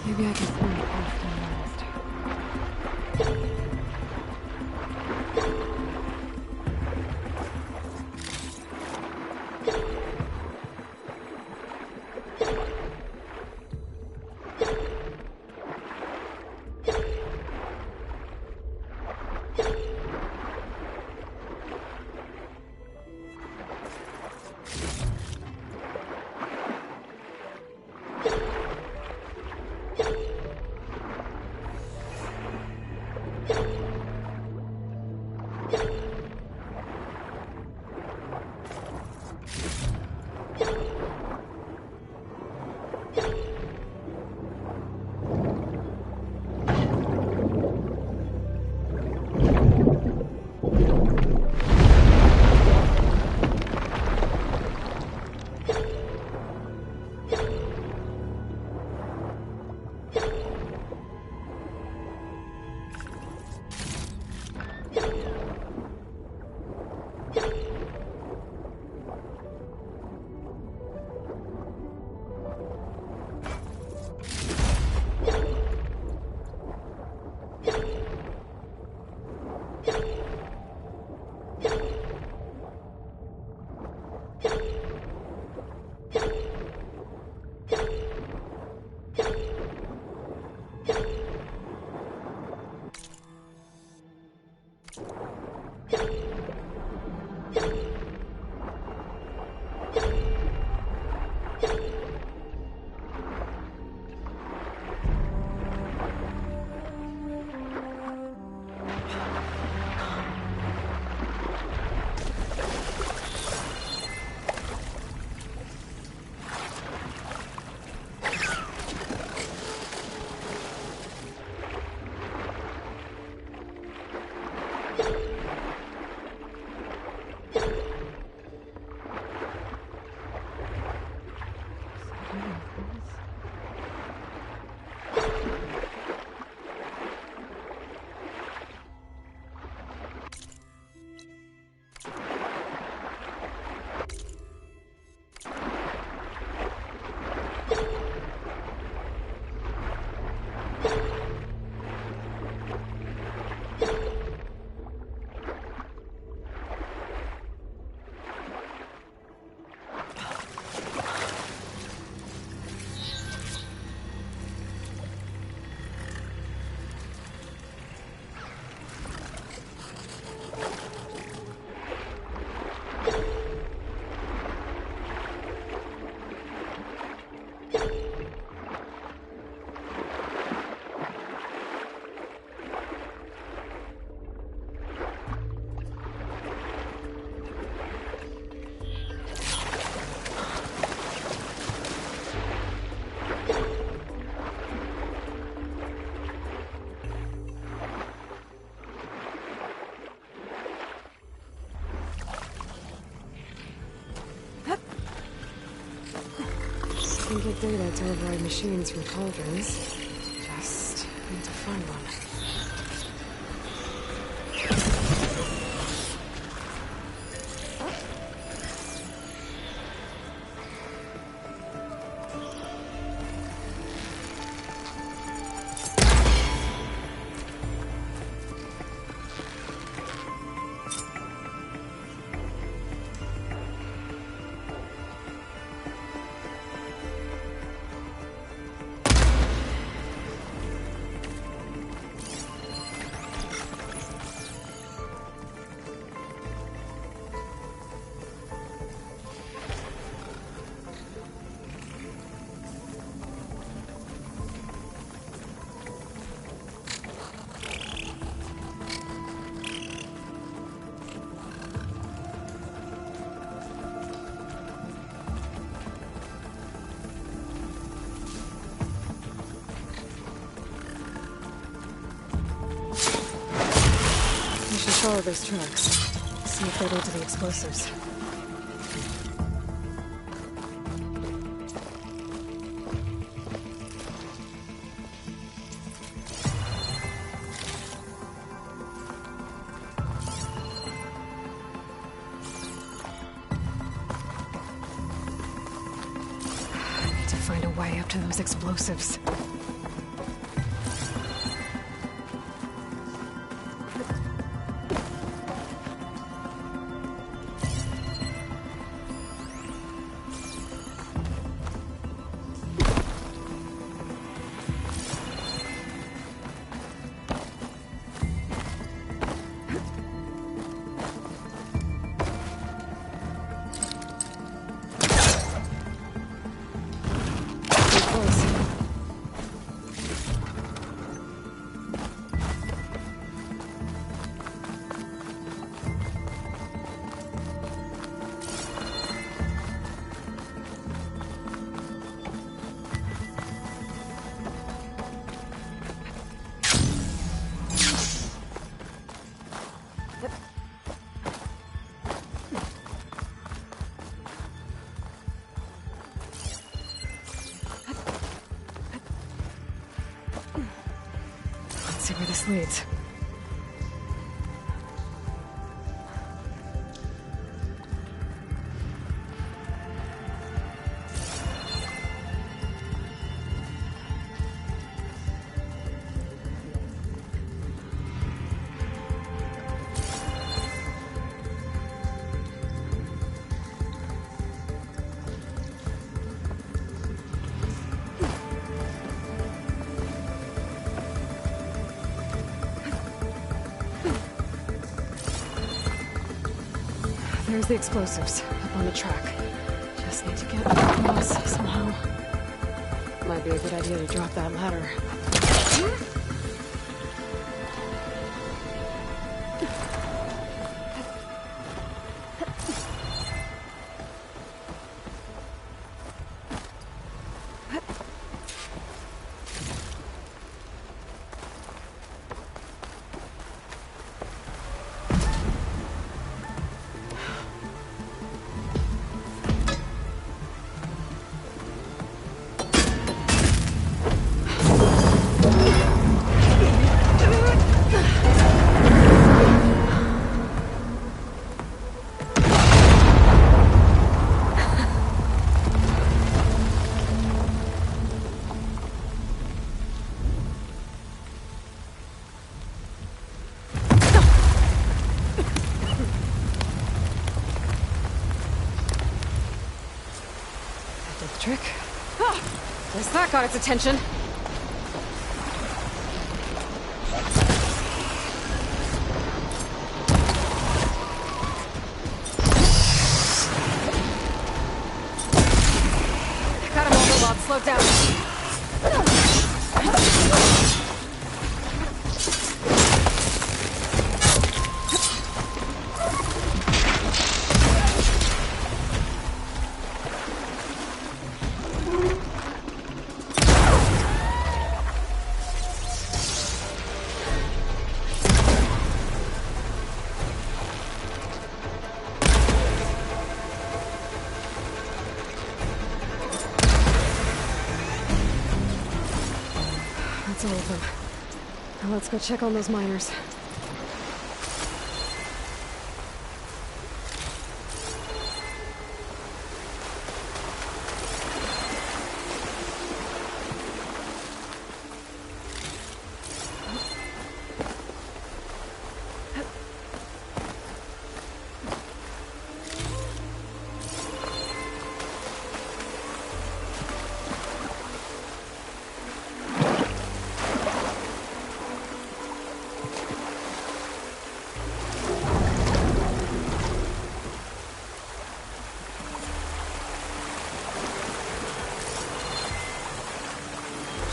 Maybe I can swing it past him last. can get data to override machines from cauldrons. Just need to find one. Follow those tracks. See if they lead to the explosives. I need to find a way up to those explosives. Let's see where this leads. There's the explosives, up on the track. Just need to get across somehow. Might be a good idea to drop that ladder. Trick. Ah, guess that got its attention. Got him, old robot. Slow down. That's all of them. Now let's go check on those miners.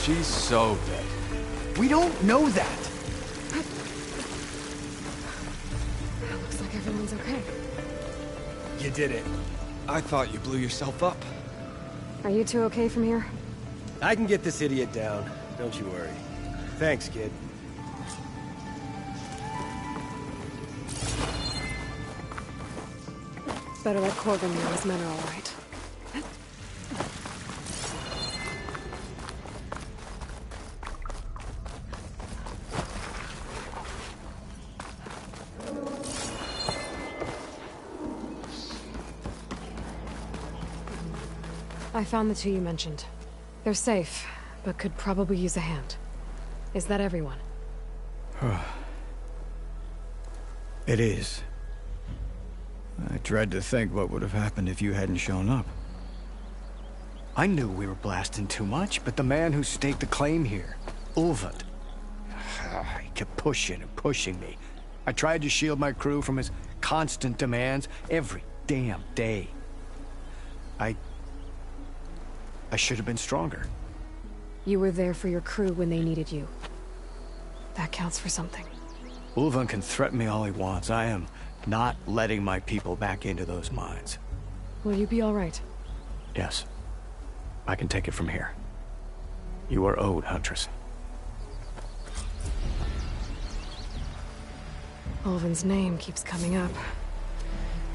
She's so dead. We don't know that. Looks like everyone's okay. You did it. I thought you blew yourself up. Are you two okay from here? I can get this idiot down. Don't you worry. Thanks, kid. Better let Corvin know his men are all right. I found the two you mentioned. They're safe, but could probably use a hand. Is that everyone? It is. I dread to think what would have happened if you hadn't shown up. I knew we were blasting too much, but the man who staked the claim here, Ulvund, he kept pushing and pushing me. I tried to shield my crew from his constant demands every damn day. I should have been stronger. You were there for your crew when they needed you. That counts for something. Ulvund can threaten me all he wants. I am not letting my people back into those mines. Will you be all right? Yes. I can take it from here. You are owed, Huntress. Ulvund's name keeps coming up.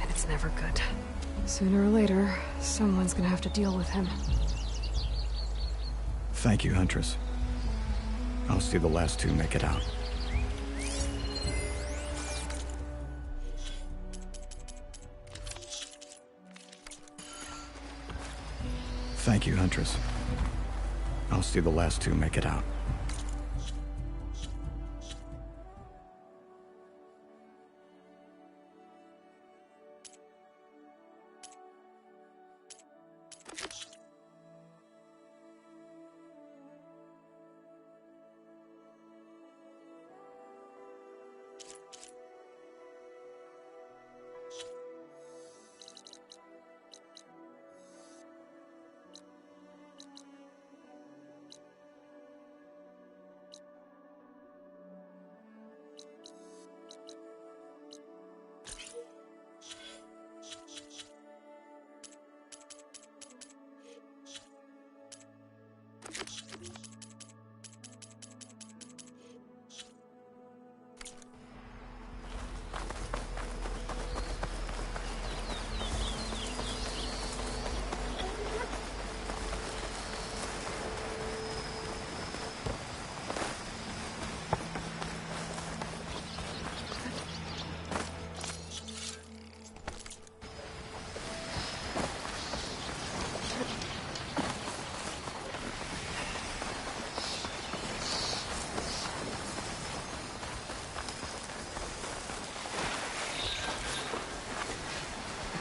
And it's never good. Sooner or later, someone's gonna have to deal with him. Thank you, Huntress. I'll see the last two make it out. Thank you, Huntress. I'll see the last two make it out.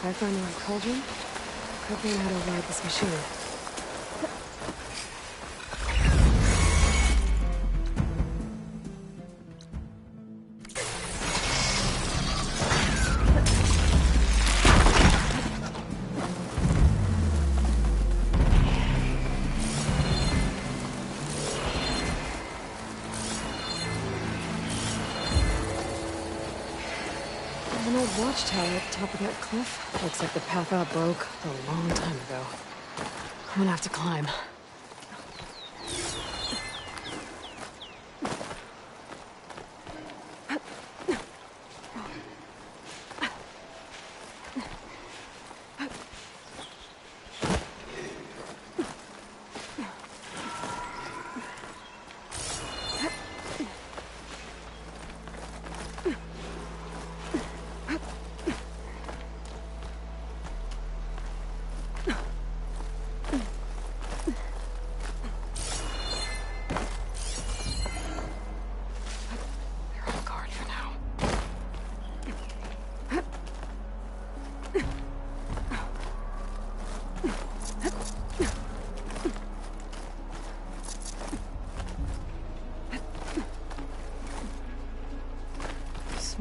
If I find the right cauldron, could learn how to ride this machine. An old watchtower at the top of that cliff. Looks like the path out broke a long time ago. I'm gonna have to climb.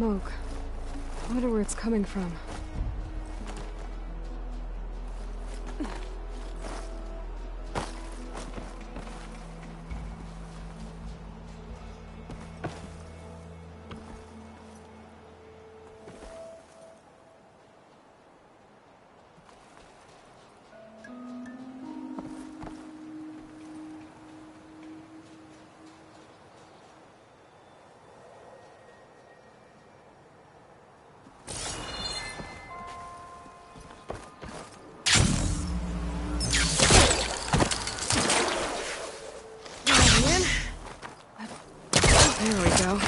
smoke. I wonder where it's coming from. There we go.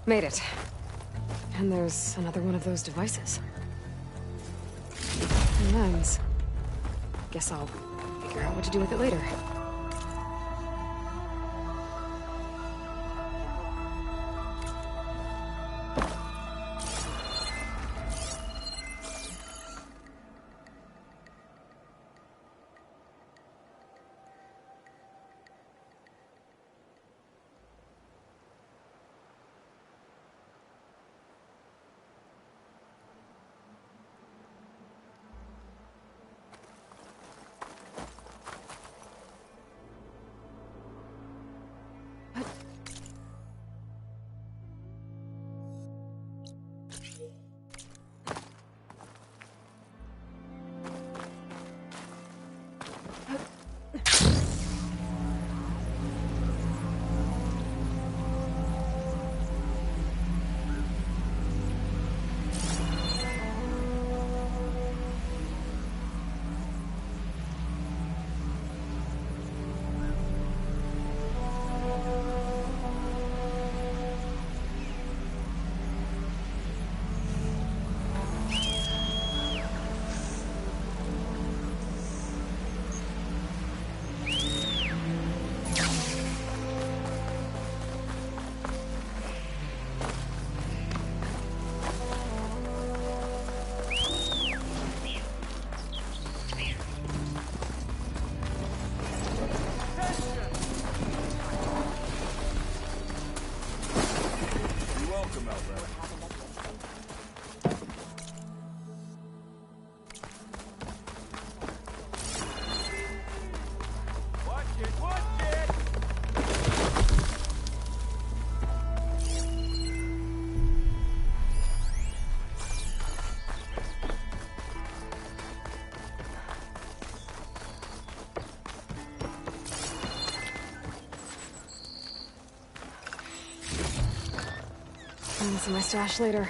Made it. And there's another one of those devices. A lens. Guess I'll figure out what to do with it later. I'll see my stash later.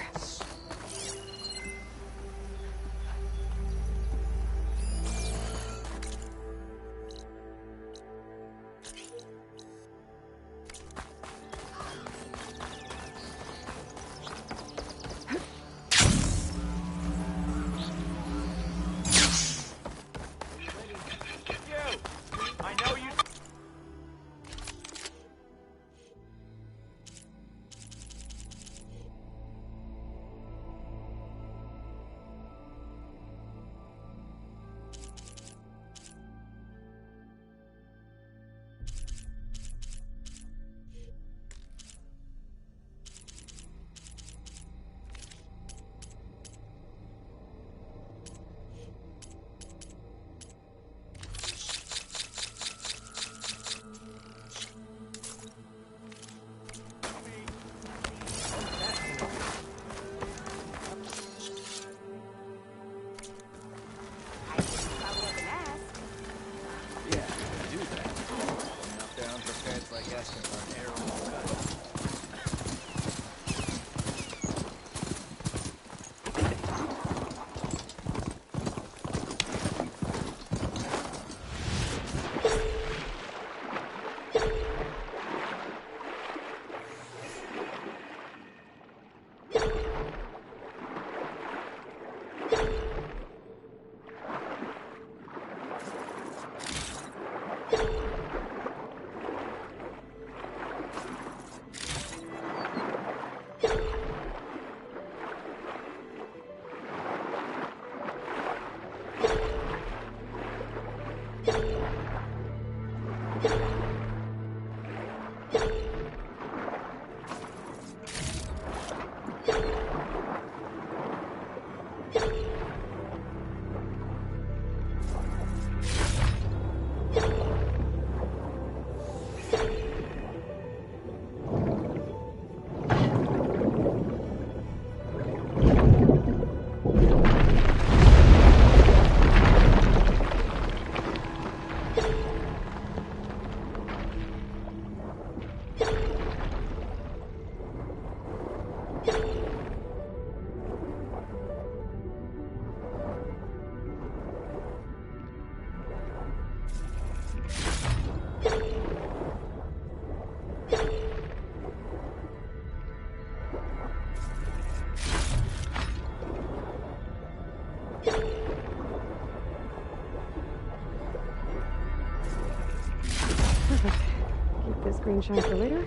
screenshot for later.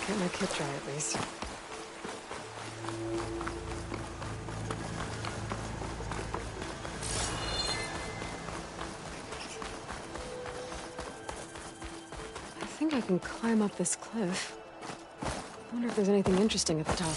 Get my kit dry at least. I think I can climb up this cliff. I wonder if there's anything interesting at the top.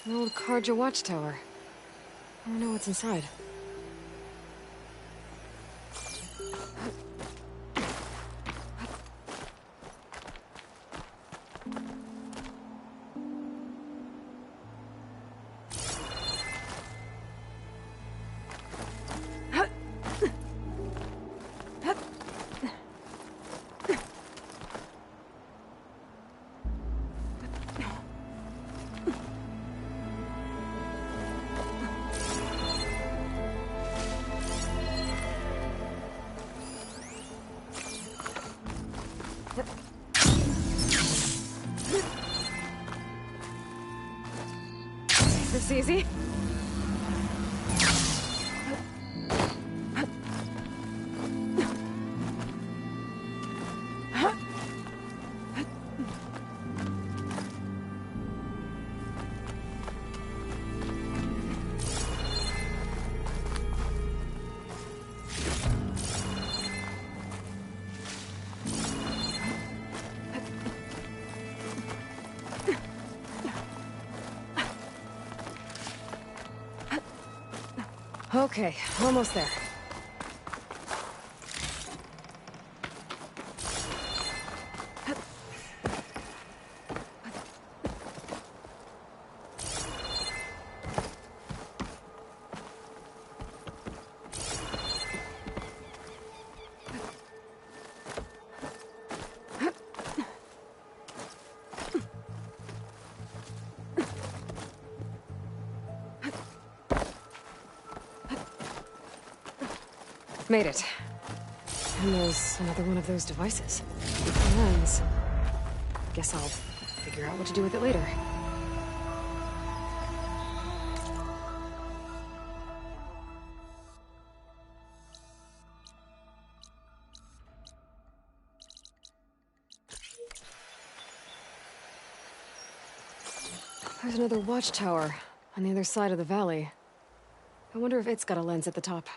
An old Karja watchtower. I don't know what's inside. This easy? Okay, almost there. Made it. And there's another one of those devices. The lens. Guess I'll figure out what to do with it later. There's another watchtower on the other side of the valley. I wonder if it's got a lens at the top.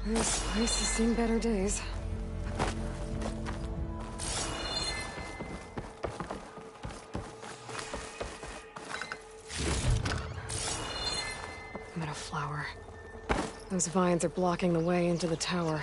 This place has seen better days. Meadow flower. Those vines are blocking the way into the tower.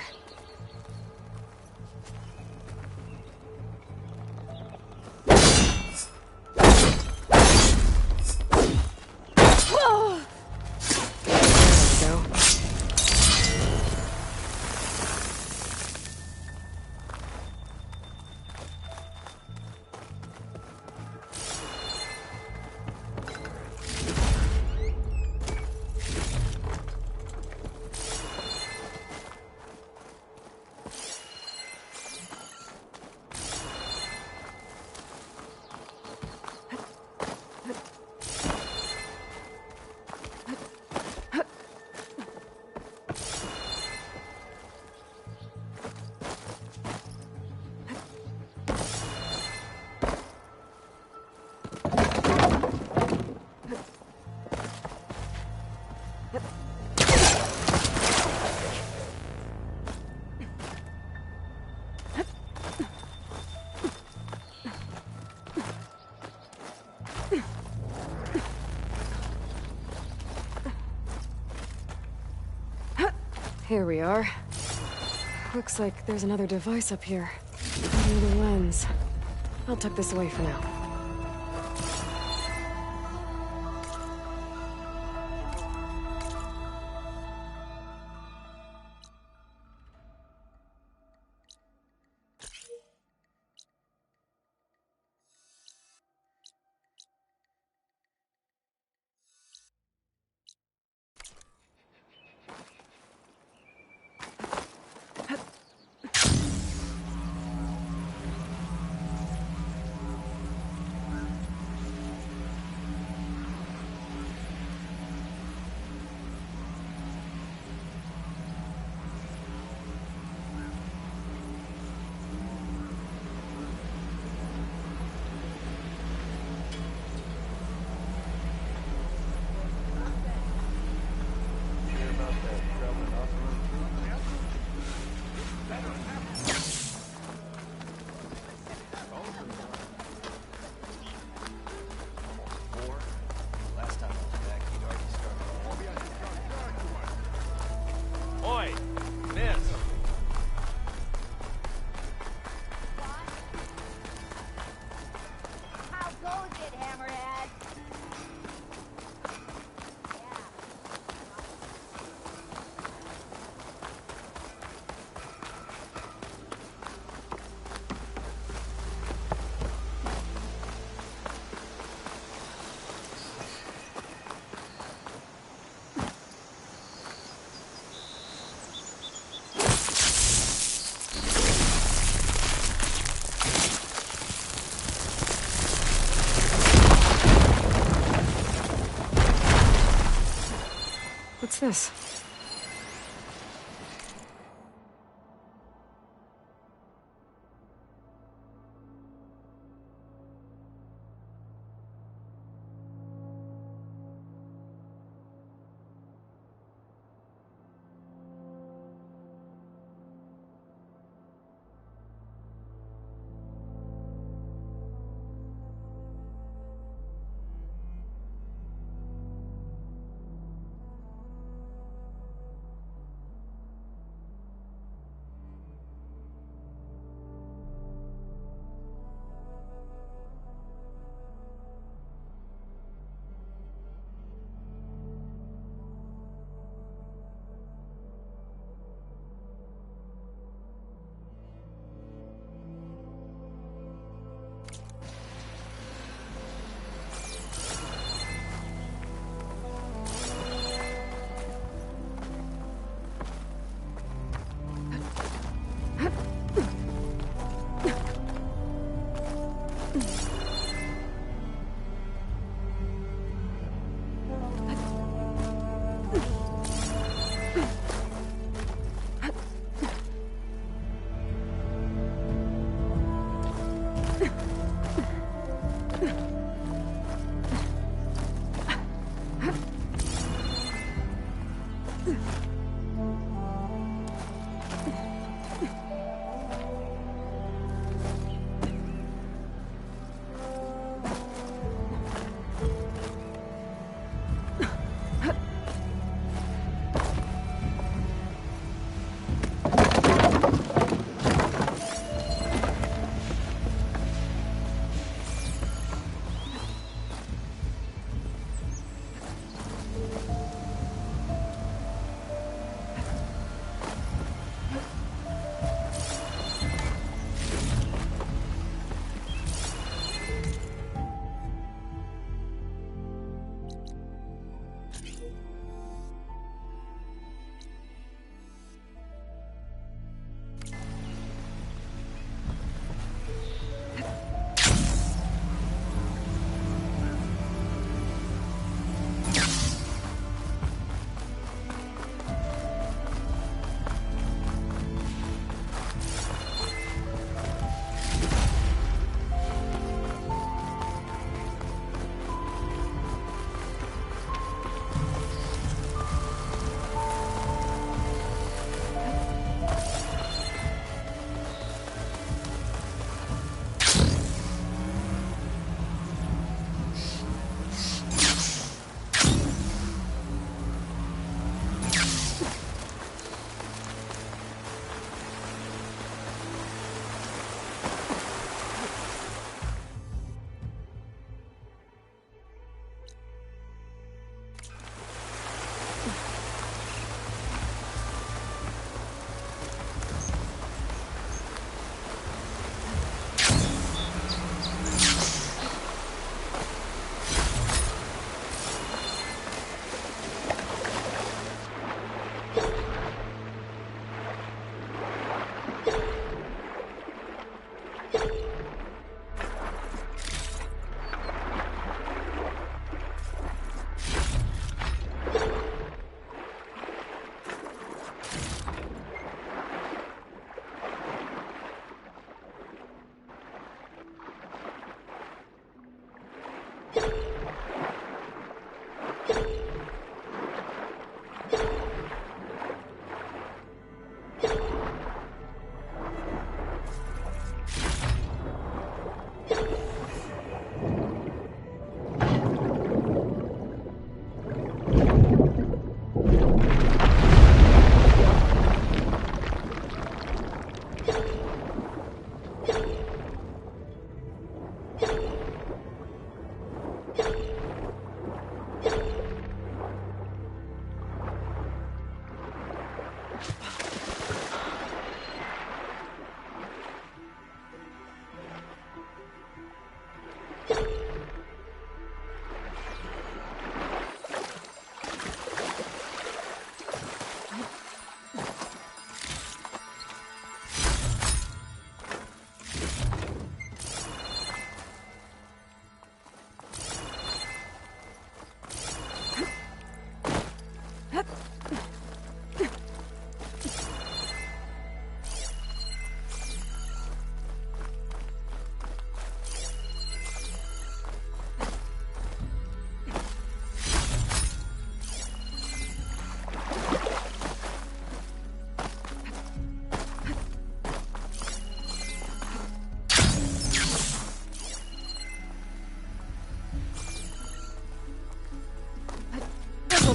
Here we are. Looks like there's another device up here. Another lens. I'll tuck this away for now. this?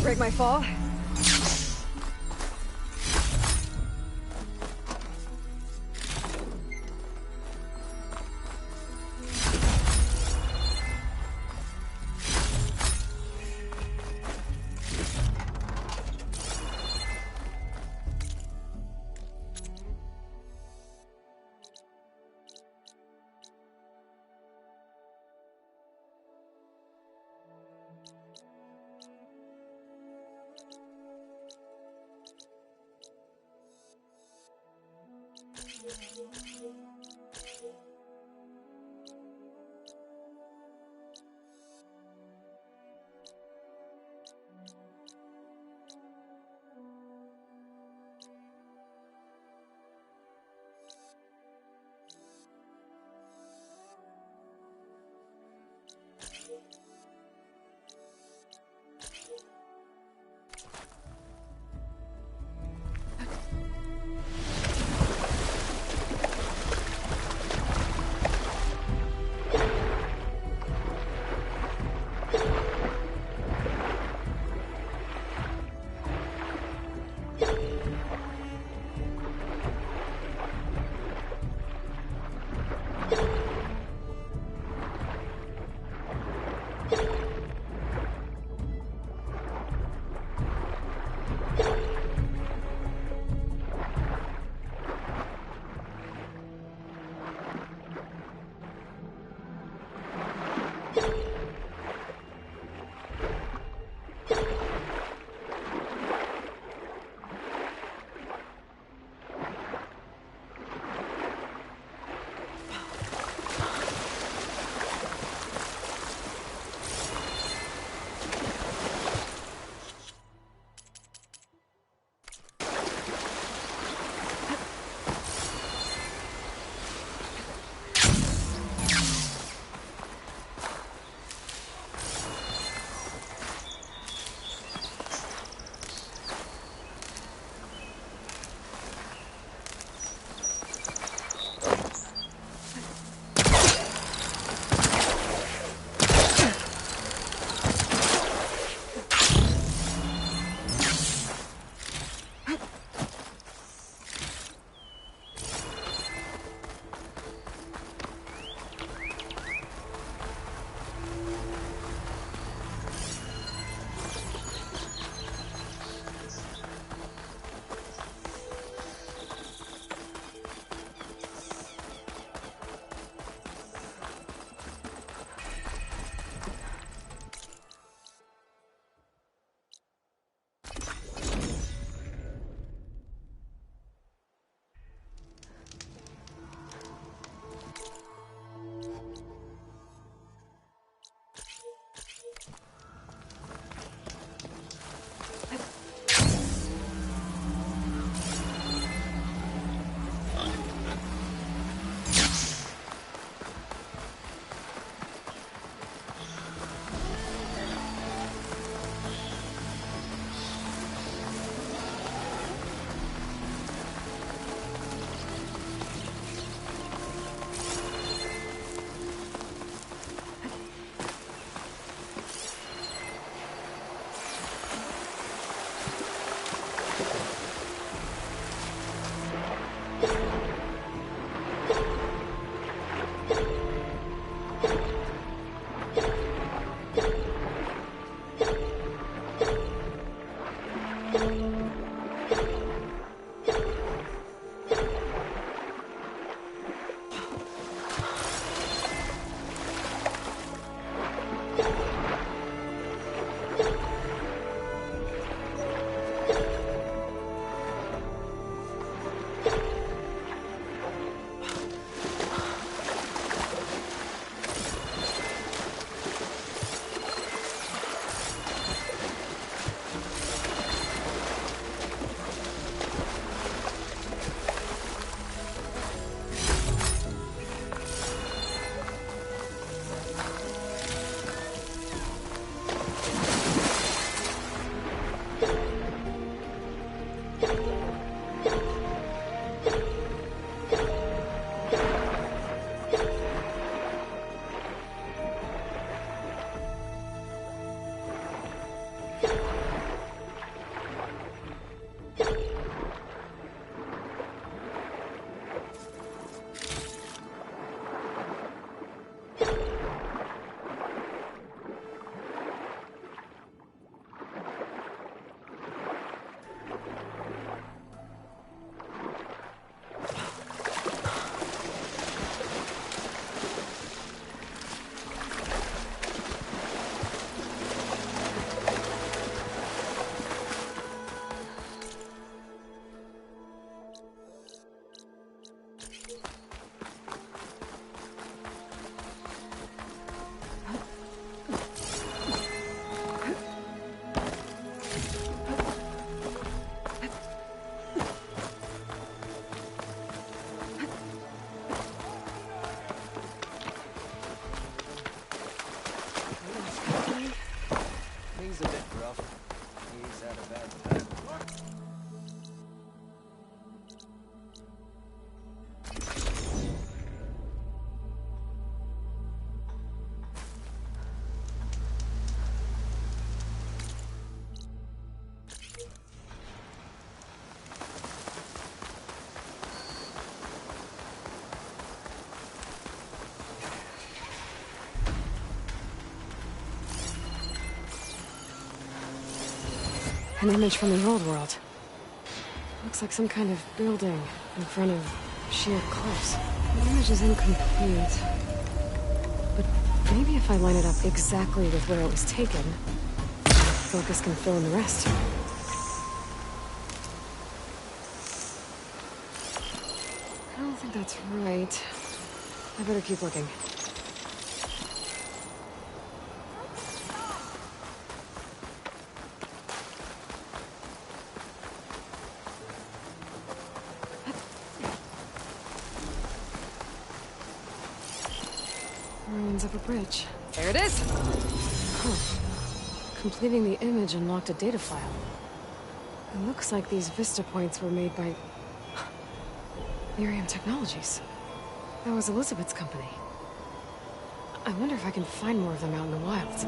break my fall. an image from the old world. Looks like some kind of building in front of sheer cliffs. The image is incomplete. But maybe if I line it up exactly with where it was taken, focus can fill in the rest. I don't think that's right. I better keep looking. Ruins of a bridge. There it is! Huh. Completing the image unlocked a data file. It looks like these vista points were made by... Miriam Technologies. That was Elizabeth's company. I wonder if I can find more of them out in the wilds.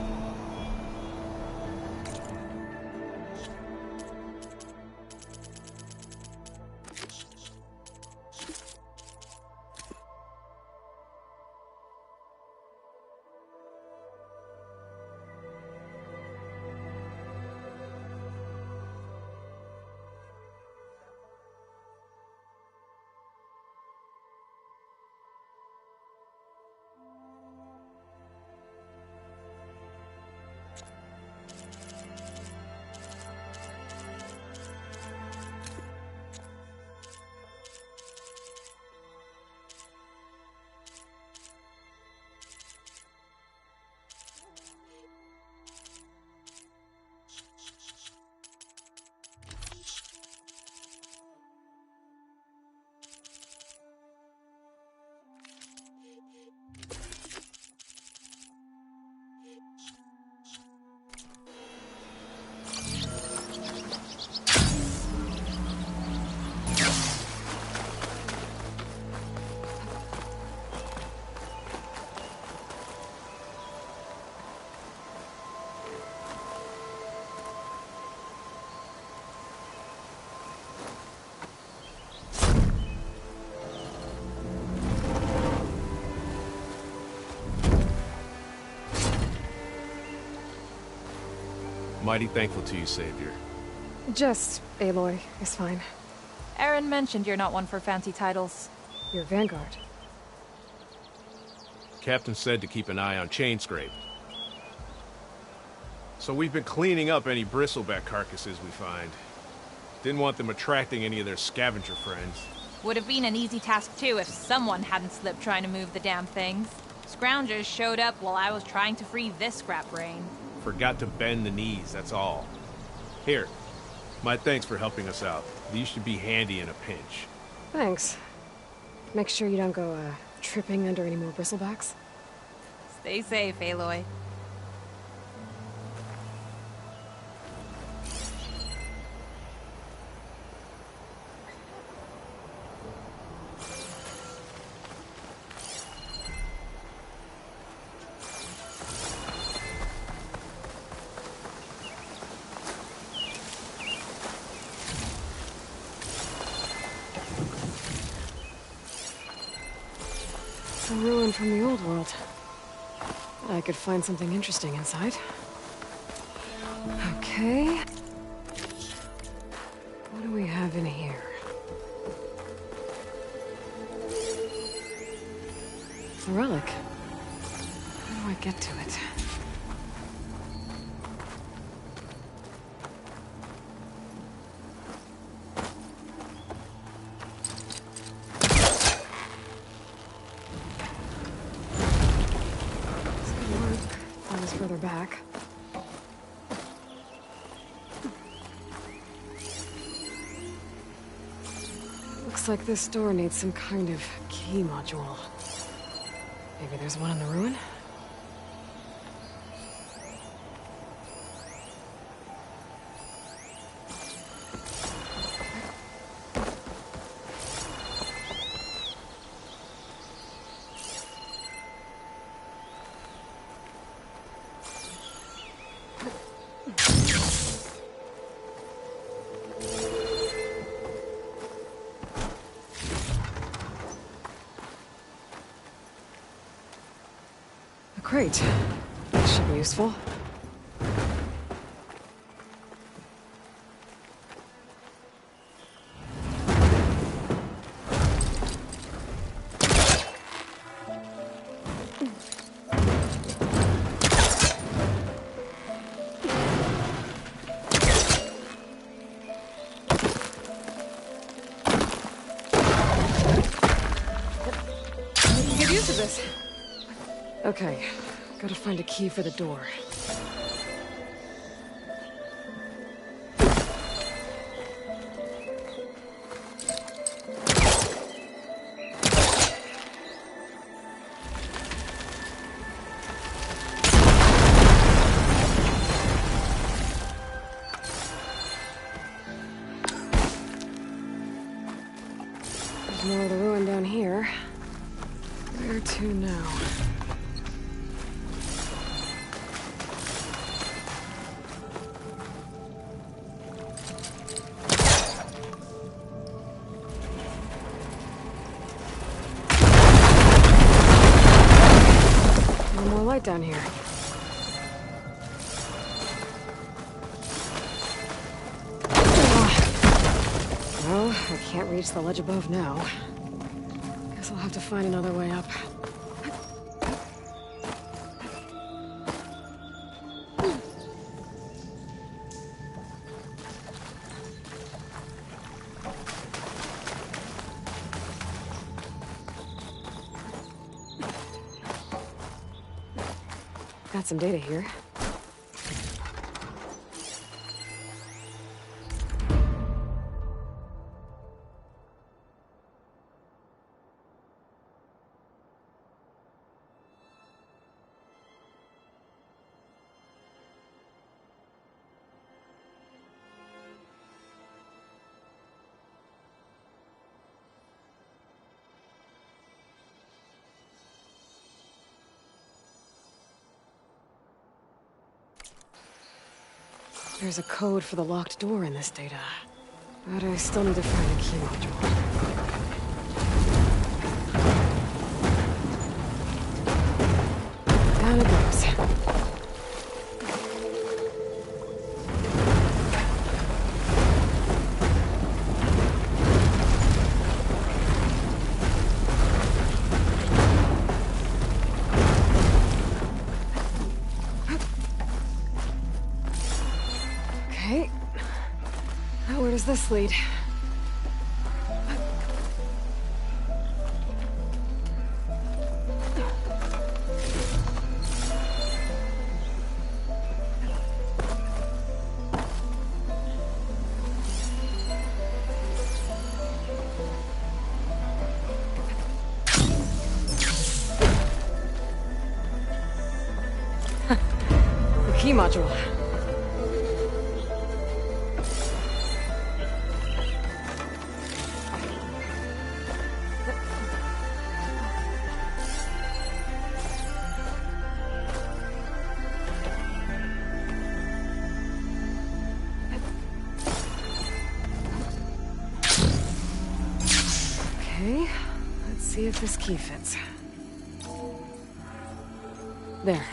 Mighty thankful to you, Savior. Just Aloy is fine. Aaron mentioned you're not one for fancy titles. You're Vanguard. Captain said to keep an eye on Chainscrape. So we've been cleaning up any bristleback carcasses we find. Didn't want them attracting any of their scavenger friends. Would have been an easy task too if someone hadn't slipped trying to move the damn things. Scroungers showed up while I was trying to free this scrap brain. Forgot to bend the knees, that's all. Here, my thanks for helping us out. These should be handy in a pinch. Thanks. Make sure you don't go, tripping under any more bristlebacks. Stay safe, Aloy. A ruin from the old world. I could find something interesting inside. Okay. What do we have in here? A relic. How do I get to it? Further back. Looks like this door needs some kind of key module. Maybe there's one in the ruin? Great. This should be useful. used to this. Okay, gotta find a key for the door. There's more of the ruin down here. Where to now? No more light down here. Well, I can't reach the ledge above now. Guess I'll have to find another way up. Got some data here. There's a code for the locked door in this data. But I still need to find the key module. Down it goes. Okay. Now where does this lead? The key module. Okay, let's see if this key fits. There.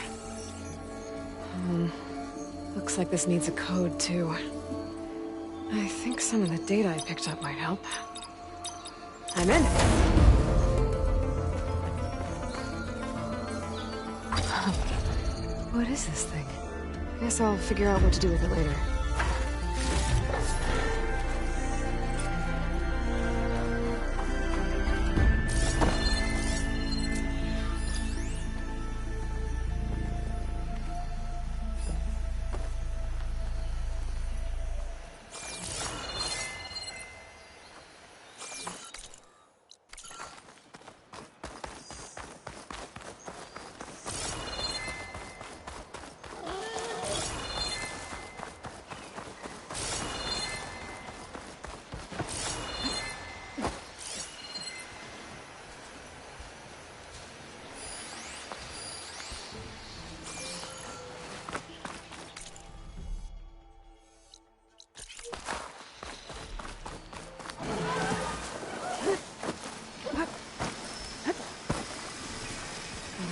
Looks like this needs a code, too. I think some of the data I picked up might help. I'm in. What is this thing? I guess I'll figure out what to do with it later.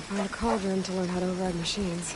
Find a cauldron to learn how to override machines.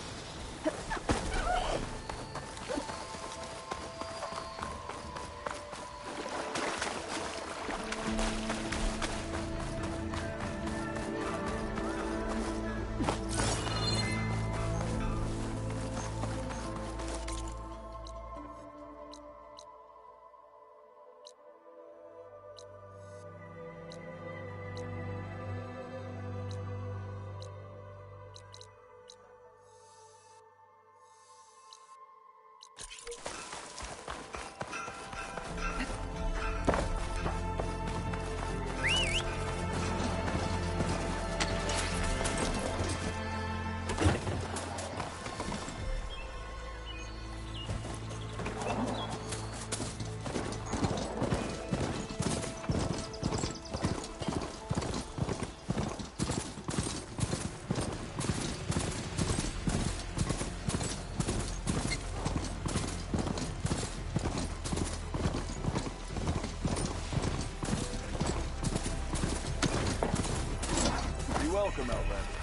Welcome, Outlander.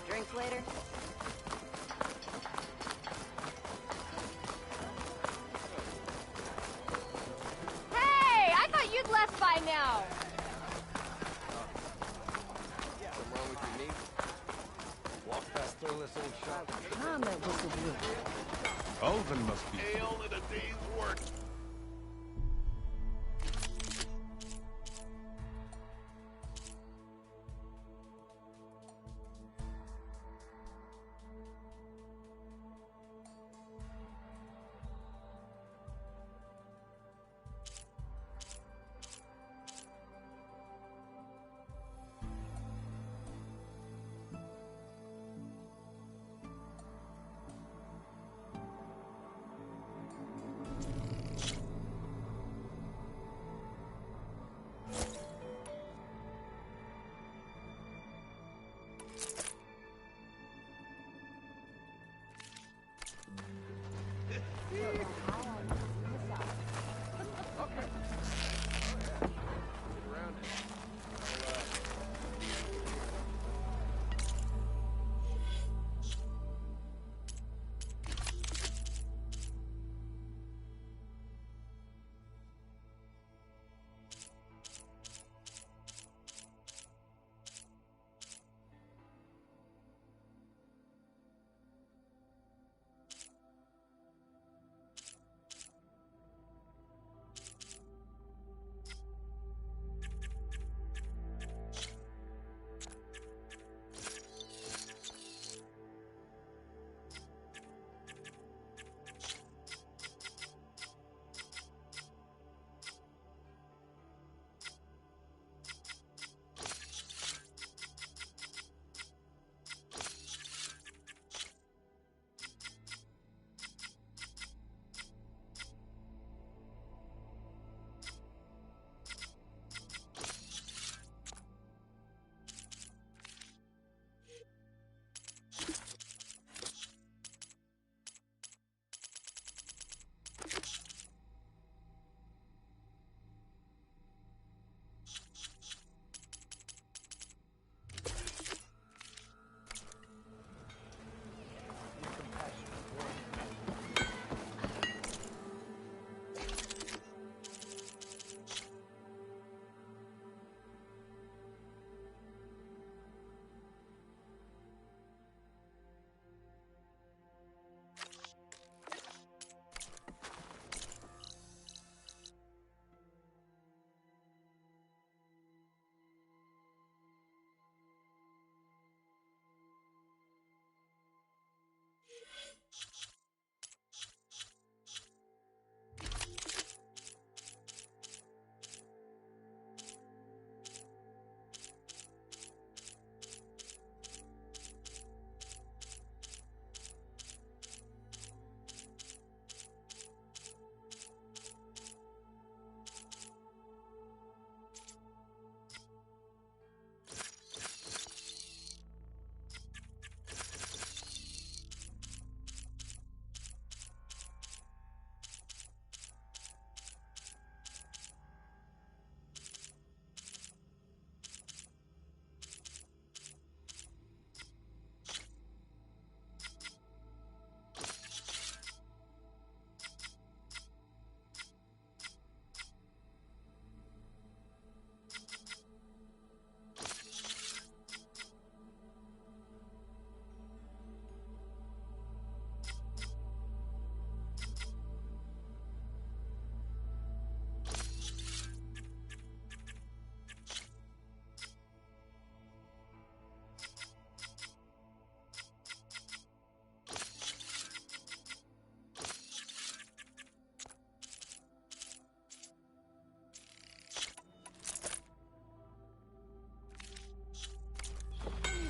Drinks later? Hey! I thought you'd left by now! Something wrong with your knee? Walk past Thurless old shop. Calm that whistle blew. Ulvin must be. Hail in a day's work.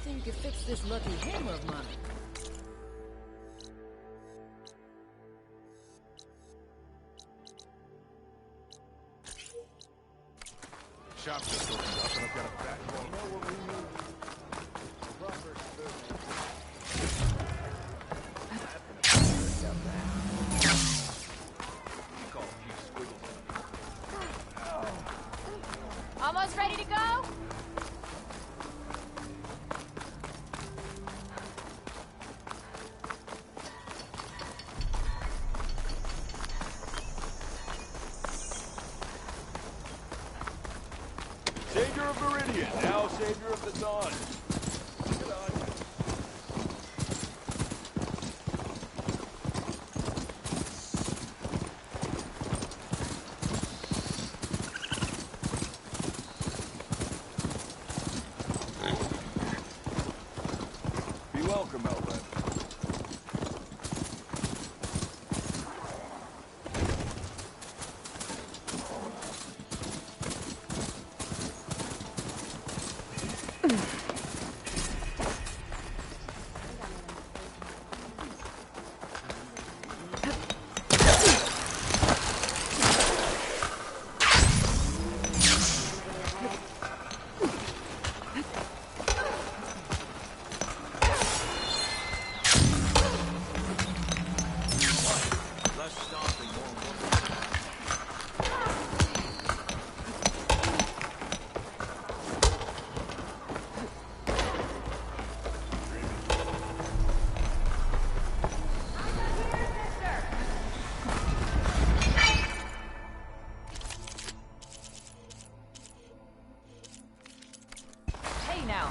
You can fix this lucky hammer of mine. Shop just opened up and I've got a backbone. You know what we need? of Viridian, now savior of the dawn. Good on you. Be welcome, Elred. Hey now.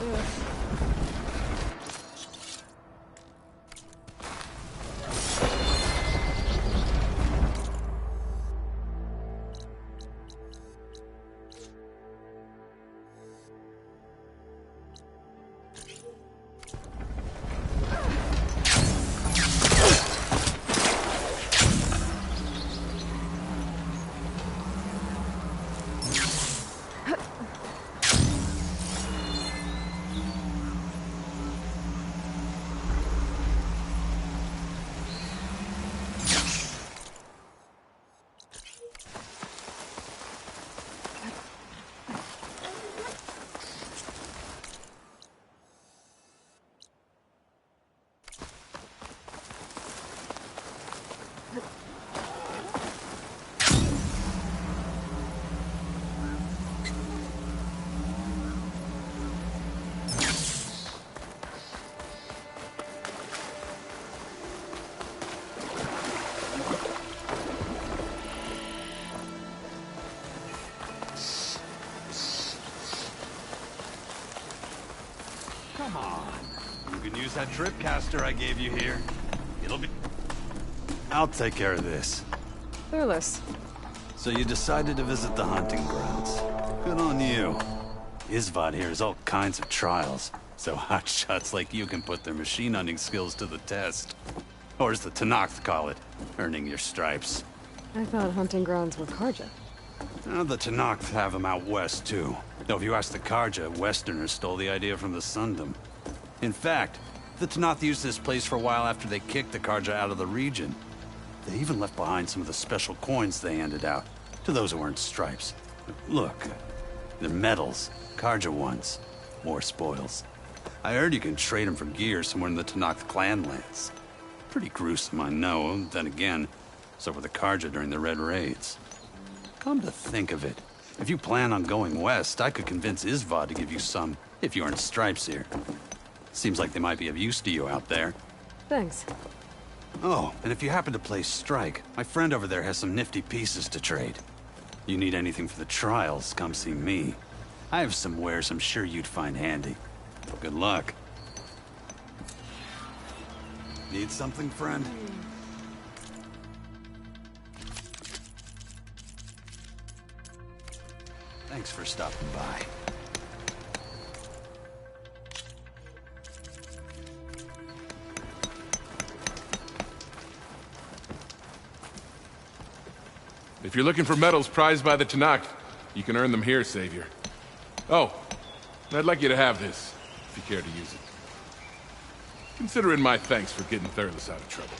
Come on. You can use that drip caster I gave you here. It'll be... I'll take care of this. Thurlis. So you decided to visit the hunting grounds. Good on you. Isvad here has all kinds of trials, so hotshots like you can put their machine hunting skills to the test. Or as the Tenakth call it, earning your stripes. I thought hunting grounds were Karja. Now, the Tenakth have them out west, too. Though if you ask the Karja, Westerners stole the idea from the Sundom. In fact, the Tenakth used this place for a while after they kicked the Karja out of the region. They even left behind some of the special coins they handed out, to those who earned stripes. Look, they're medals, Karja ones. More spoils. I heard you can trade them for gear somewhere in the Tenakth clan lands. Pretty gruesome, I know. Then again, so were the Karja during the Red Raids. Come to think of it, if you plan on going west, I could convince Isvad to give you some, if you earn stripes here. Seems like they might be of use to you out there. Thanks. Oh, and if you happen to play Strike, my friend over there has some nifty pieces to trade. You need anything for the trials, come see me. I have some wares I'm sure you'd find handy. Good luck. Need something, friend? Thanks for stopping by. If you're looking for medals prized by the Tenakth, you can earn them here, Savior. Oh, and I'd like you to have this, if you care to use it. Consider it my thanks for getting Thurlis out of trouble.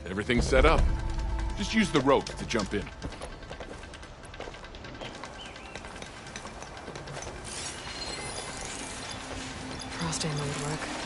Everything's set up. Just use the rope to jump in. Frost ammo would work.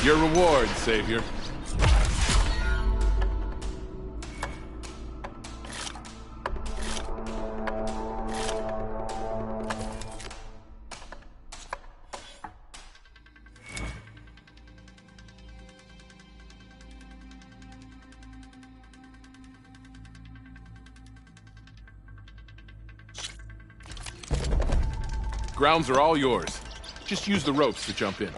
Your reward, Savior. Grounds are all yours. Just use the ropes to jump in.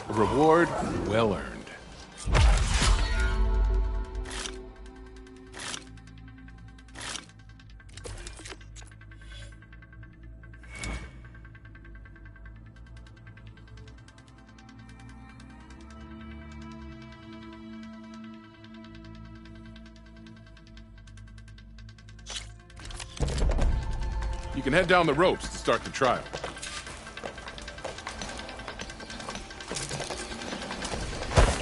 A reward well earned. You can head down the ropes to start the trial.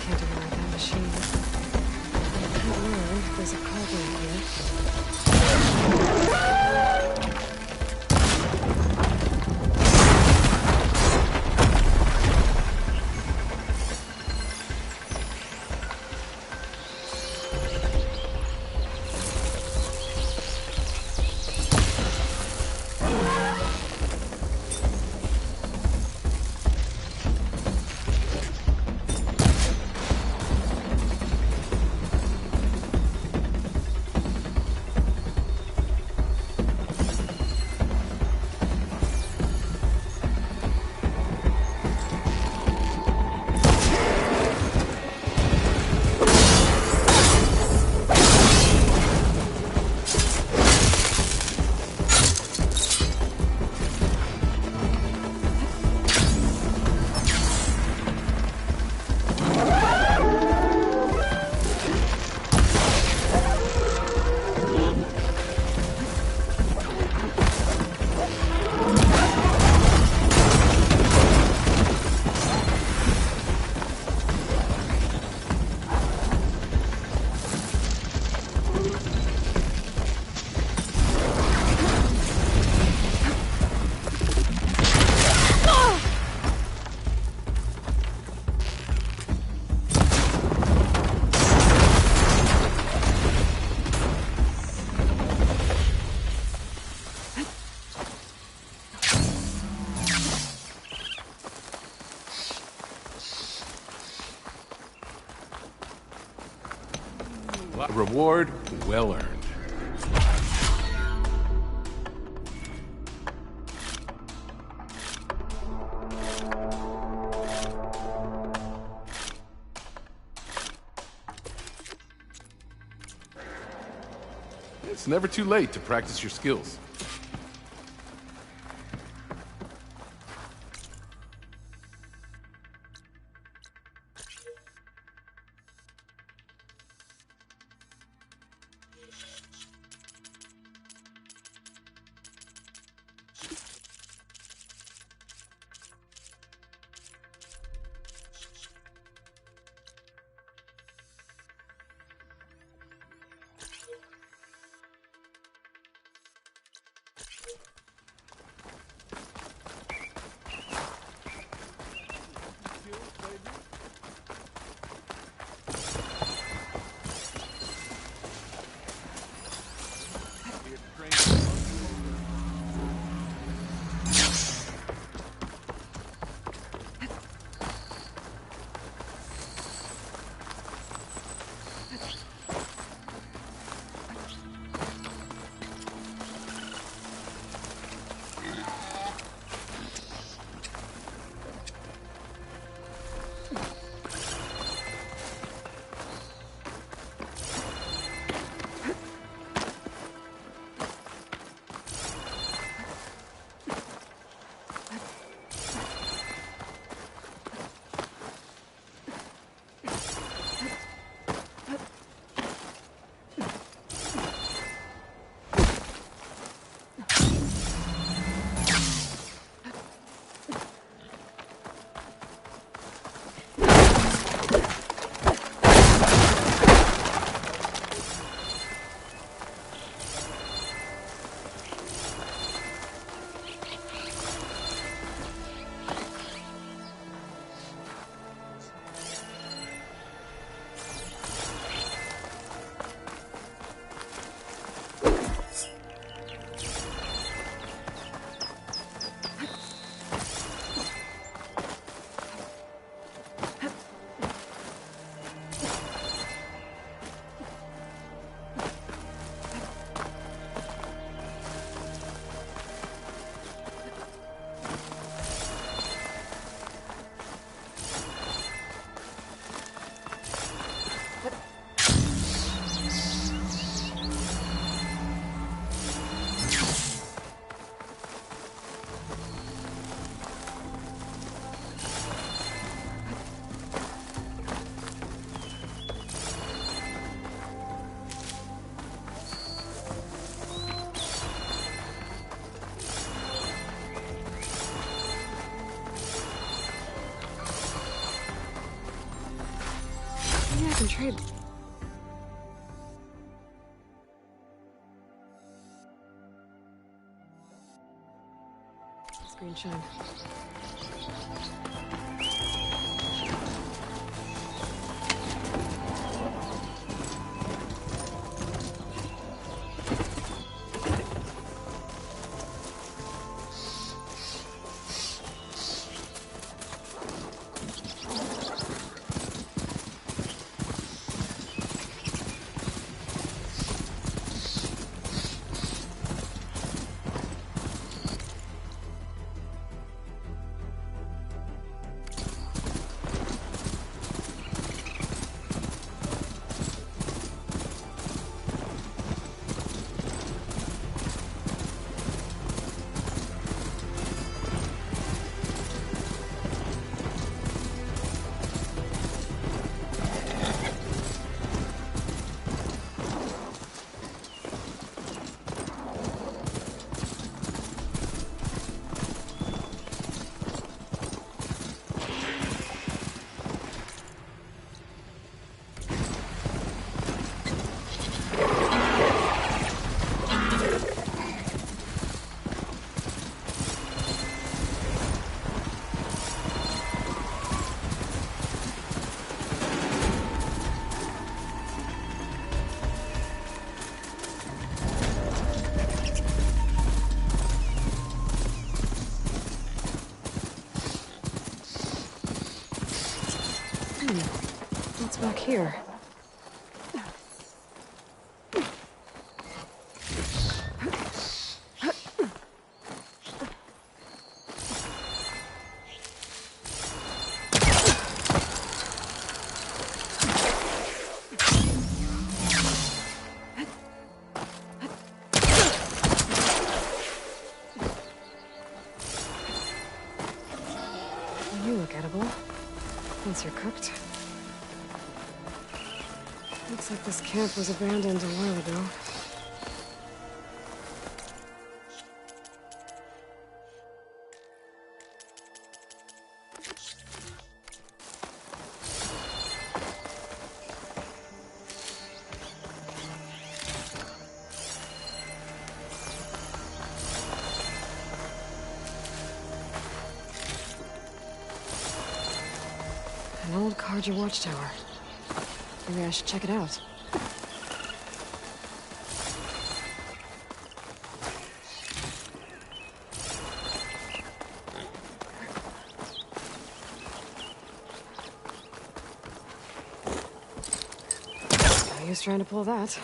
Can't ignore that machine. I could learn if there's a cargo in here. A reward well earned. It's never too late to practice your skills. trade... Screen shine. What's back here? You look edible. Once you're cooked. Looks like this camp was abandoned a while ago. An old Carja watchtower. Maybe I should check it out. No use trying to pull that.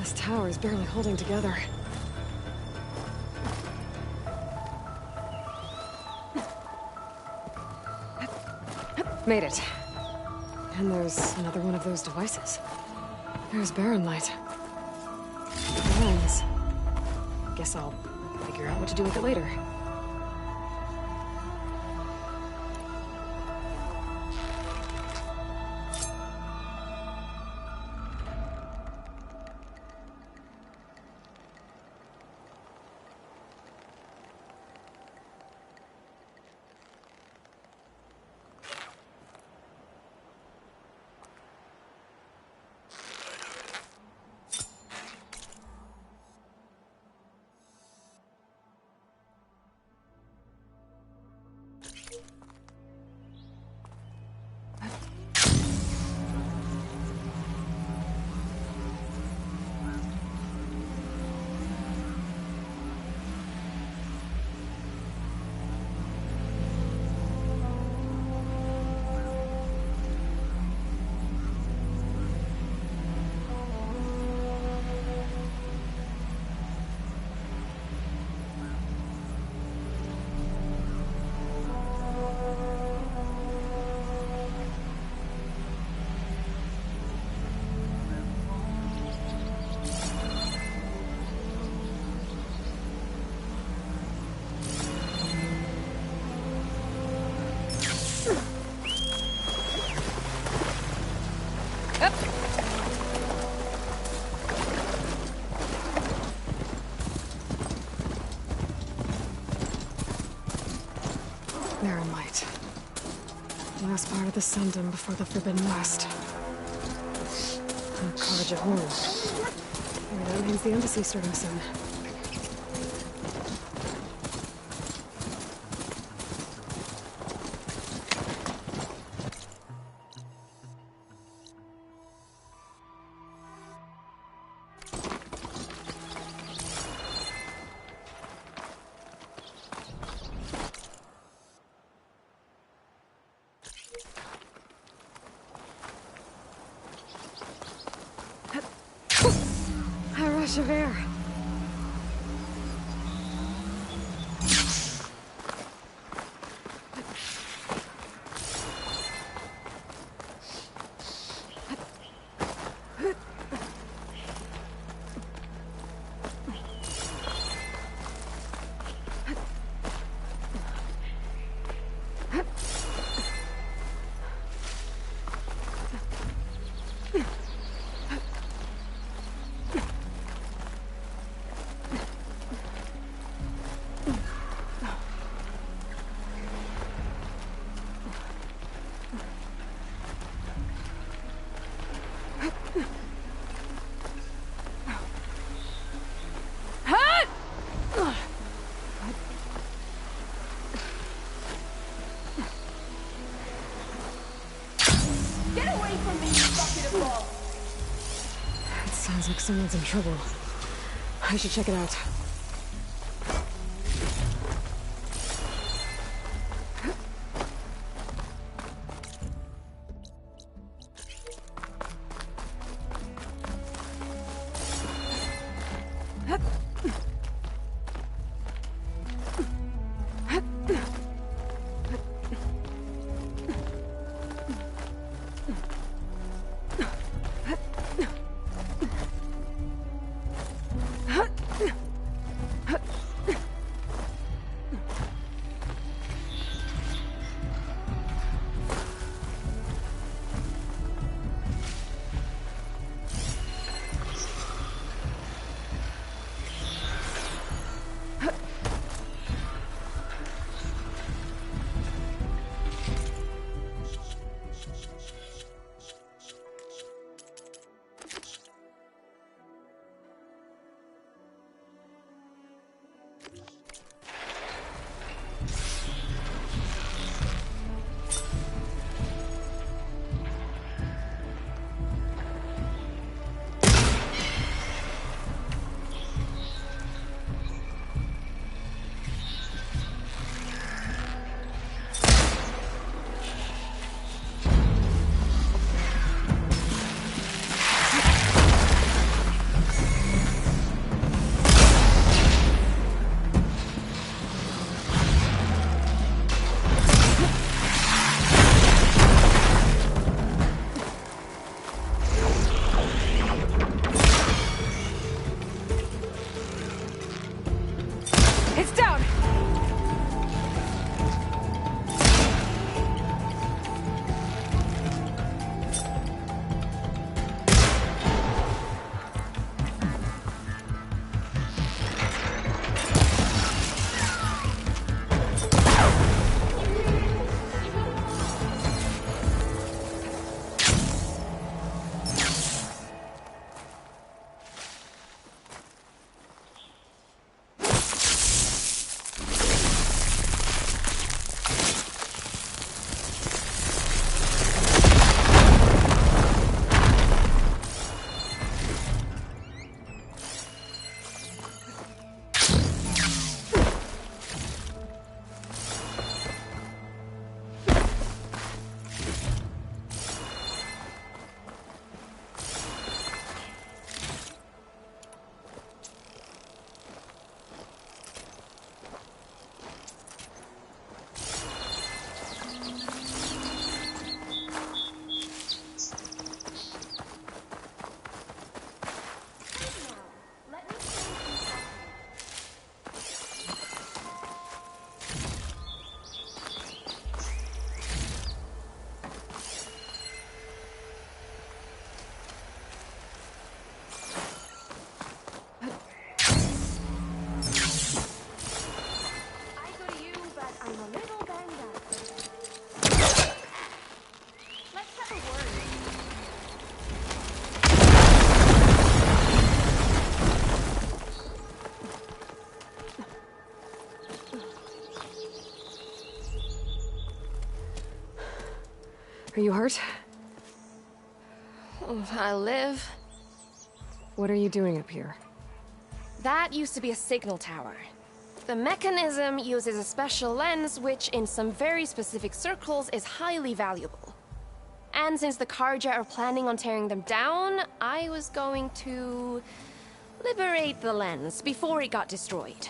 This tower is barely holding together. Made it. And there's another one of those devices. There's Baron Light. Lens. Guess I'll figure out what to do with it later. was part of the Sundom before the Forbidden West. The Carja Horn. Maybe that means the embassy's starting soon. A rush of air. Sounds like someone's in trouble. I should check it out. Are you hurt? I live. What are you doing up here? That used to be a signal tower. The mechanism uses a special lens which, in some very specific circles, is highly valuable. And since the Carja are planning on tearing them down, I was going to liberate the lens before it got destroyed.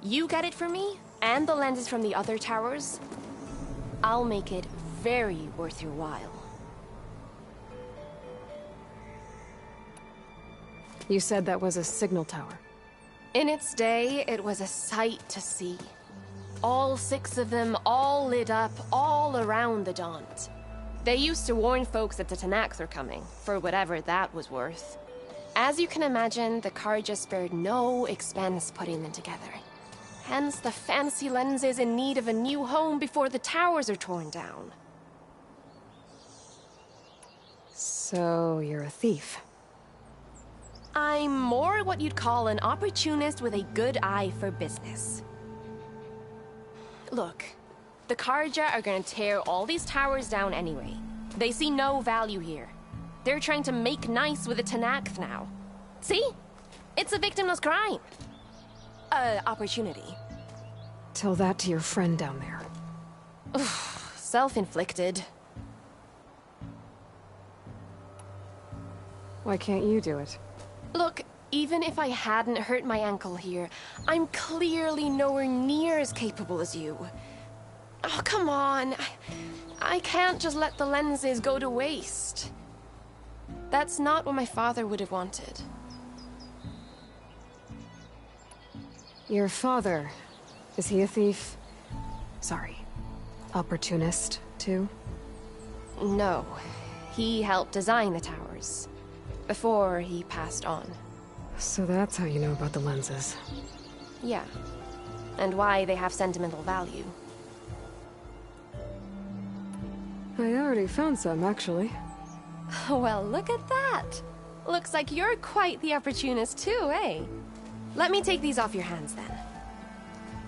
You get it for me, and the lenses from the other towers. I'll make it very worth your while. You said that was a signal tower. In its day, it was a sight to see. All 6 of them, all lit up, all around the Daunt. They used to warn folks that the Tenakth were coming, for whatever that was worth. As you can imagine, the Carja spared no expense putting them together. Hence the fancy lenses in need of a new home before the towers are torn down. So, you're a thief. I'm more what you'd call an opportunist with a good eye for business. Look, the Carja are gonna tear all these towers down anyway. They see no value here. They're trying to make nice with the Tenakth now. See? It's a victimless crime. Opportunity. Tell that to your friend down there. Self-inflicted. Why can't you do it? Look, even if I hadn't hurt my ankle here, I'm clearly nowhere near as capable as you. Oh, come on. I can't just let the lenses go to waste. That's not what my father would have wanted. Your father, is he a thief? Sorry, opportunist, too? No. He helped design the towers. Before he passed on. So that's how you know about the lenses. Yeah. And why they have sentimental value. I already found some, actually. Well, look at that. Looks like you're quite the opportunist too, eh? Let me take these off your hands then.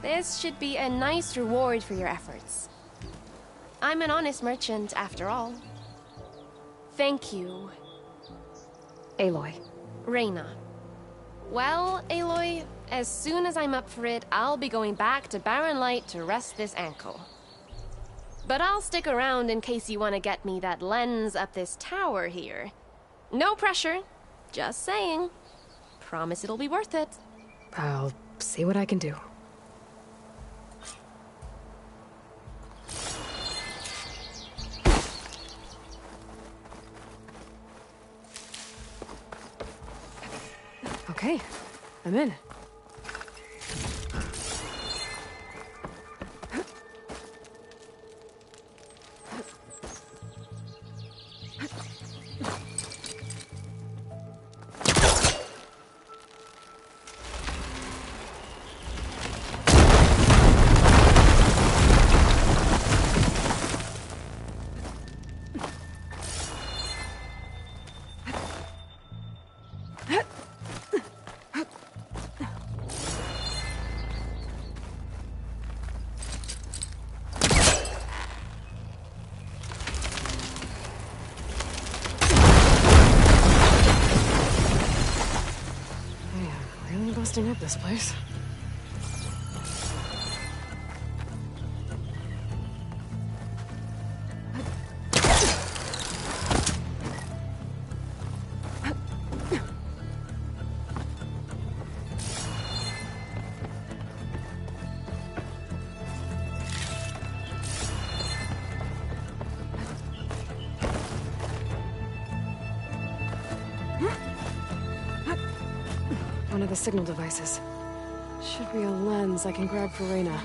This should be a nice reward for your efforts. I'm an honest merchant, after all. Thank you. Aloy. Reyna. Well, Aloy, as soon as I'm up for it, I'll be going back to Barren Light to rest this ankle. But I'll stick around in case you want to get me that lens up this tower here. No pressure. Just saying. Promise it'll be worth it. I'll see what I can do. Okay, I'm in. Busting up this place. One of the signal devices. Should be a lens I can grab for Reyna.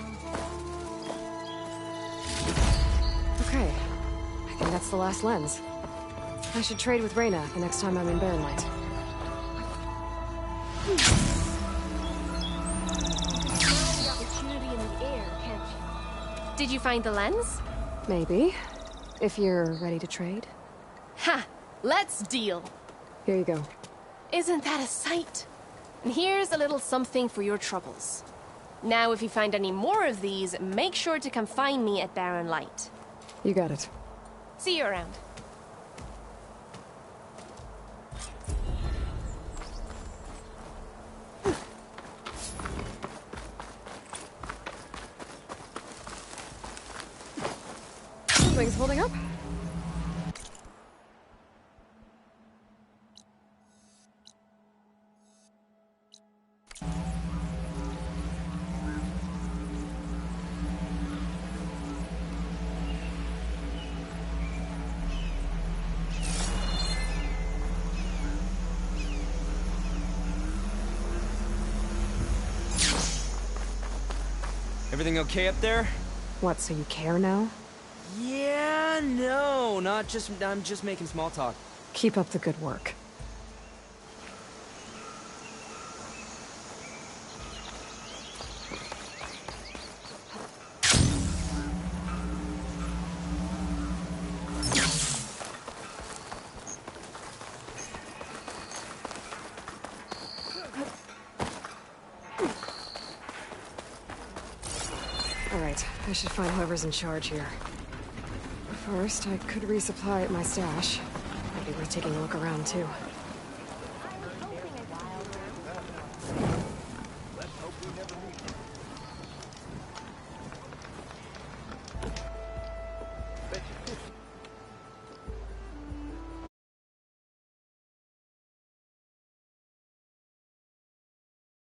Okay, I think that's the last lens. I should trade with Reyna the next time I'm in Barren Light. The opportunity in the air, can't you? Did you find the lens? Maybe. If you're ready to trade. Ha! Let's deal! Here you go. Isn't that a sight? And here's a little something for your troubles. Now, if you find any more of these, make sure to come find me at Barren Light. You got it. See you around. Things holding up? Everything okay up there? What, so you care now? Yeah, no, I'm just making small talk. Keep up the good work. Alright, I should find whoever's in charge here. First, I could resupply at my stash. Might be worth taking a look around, too.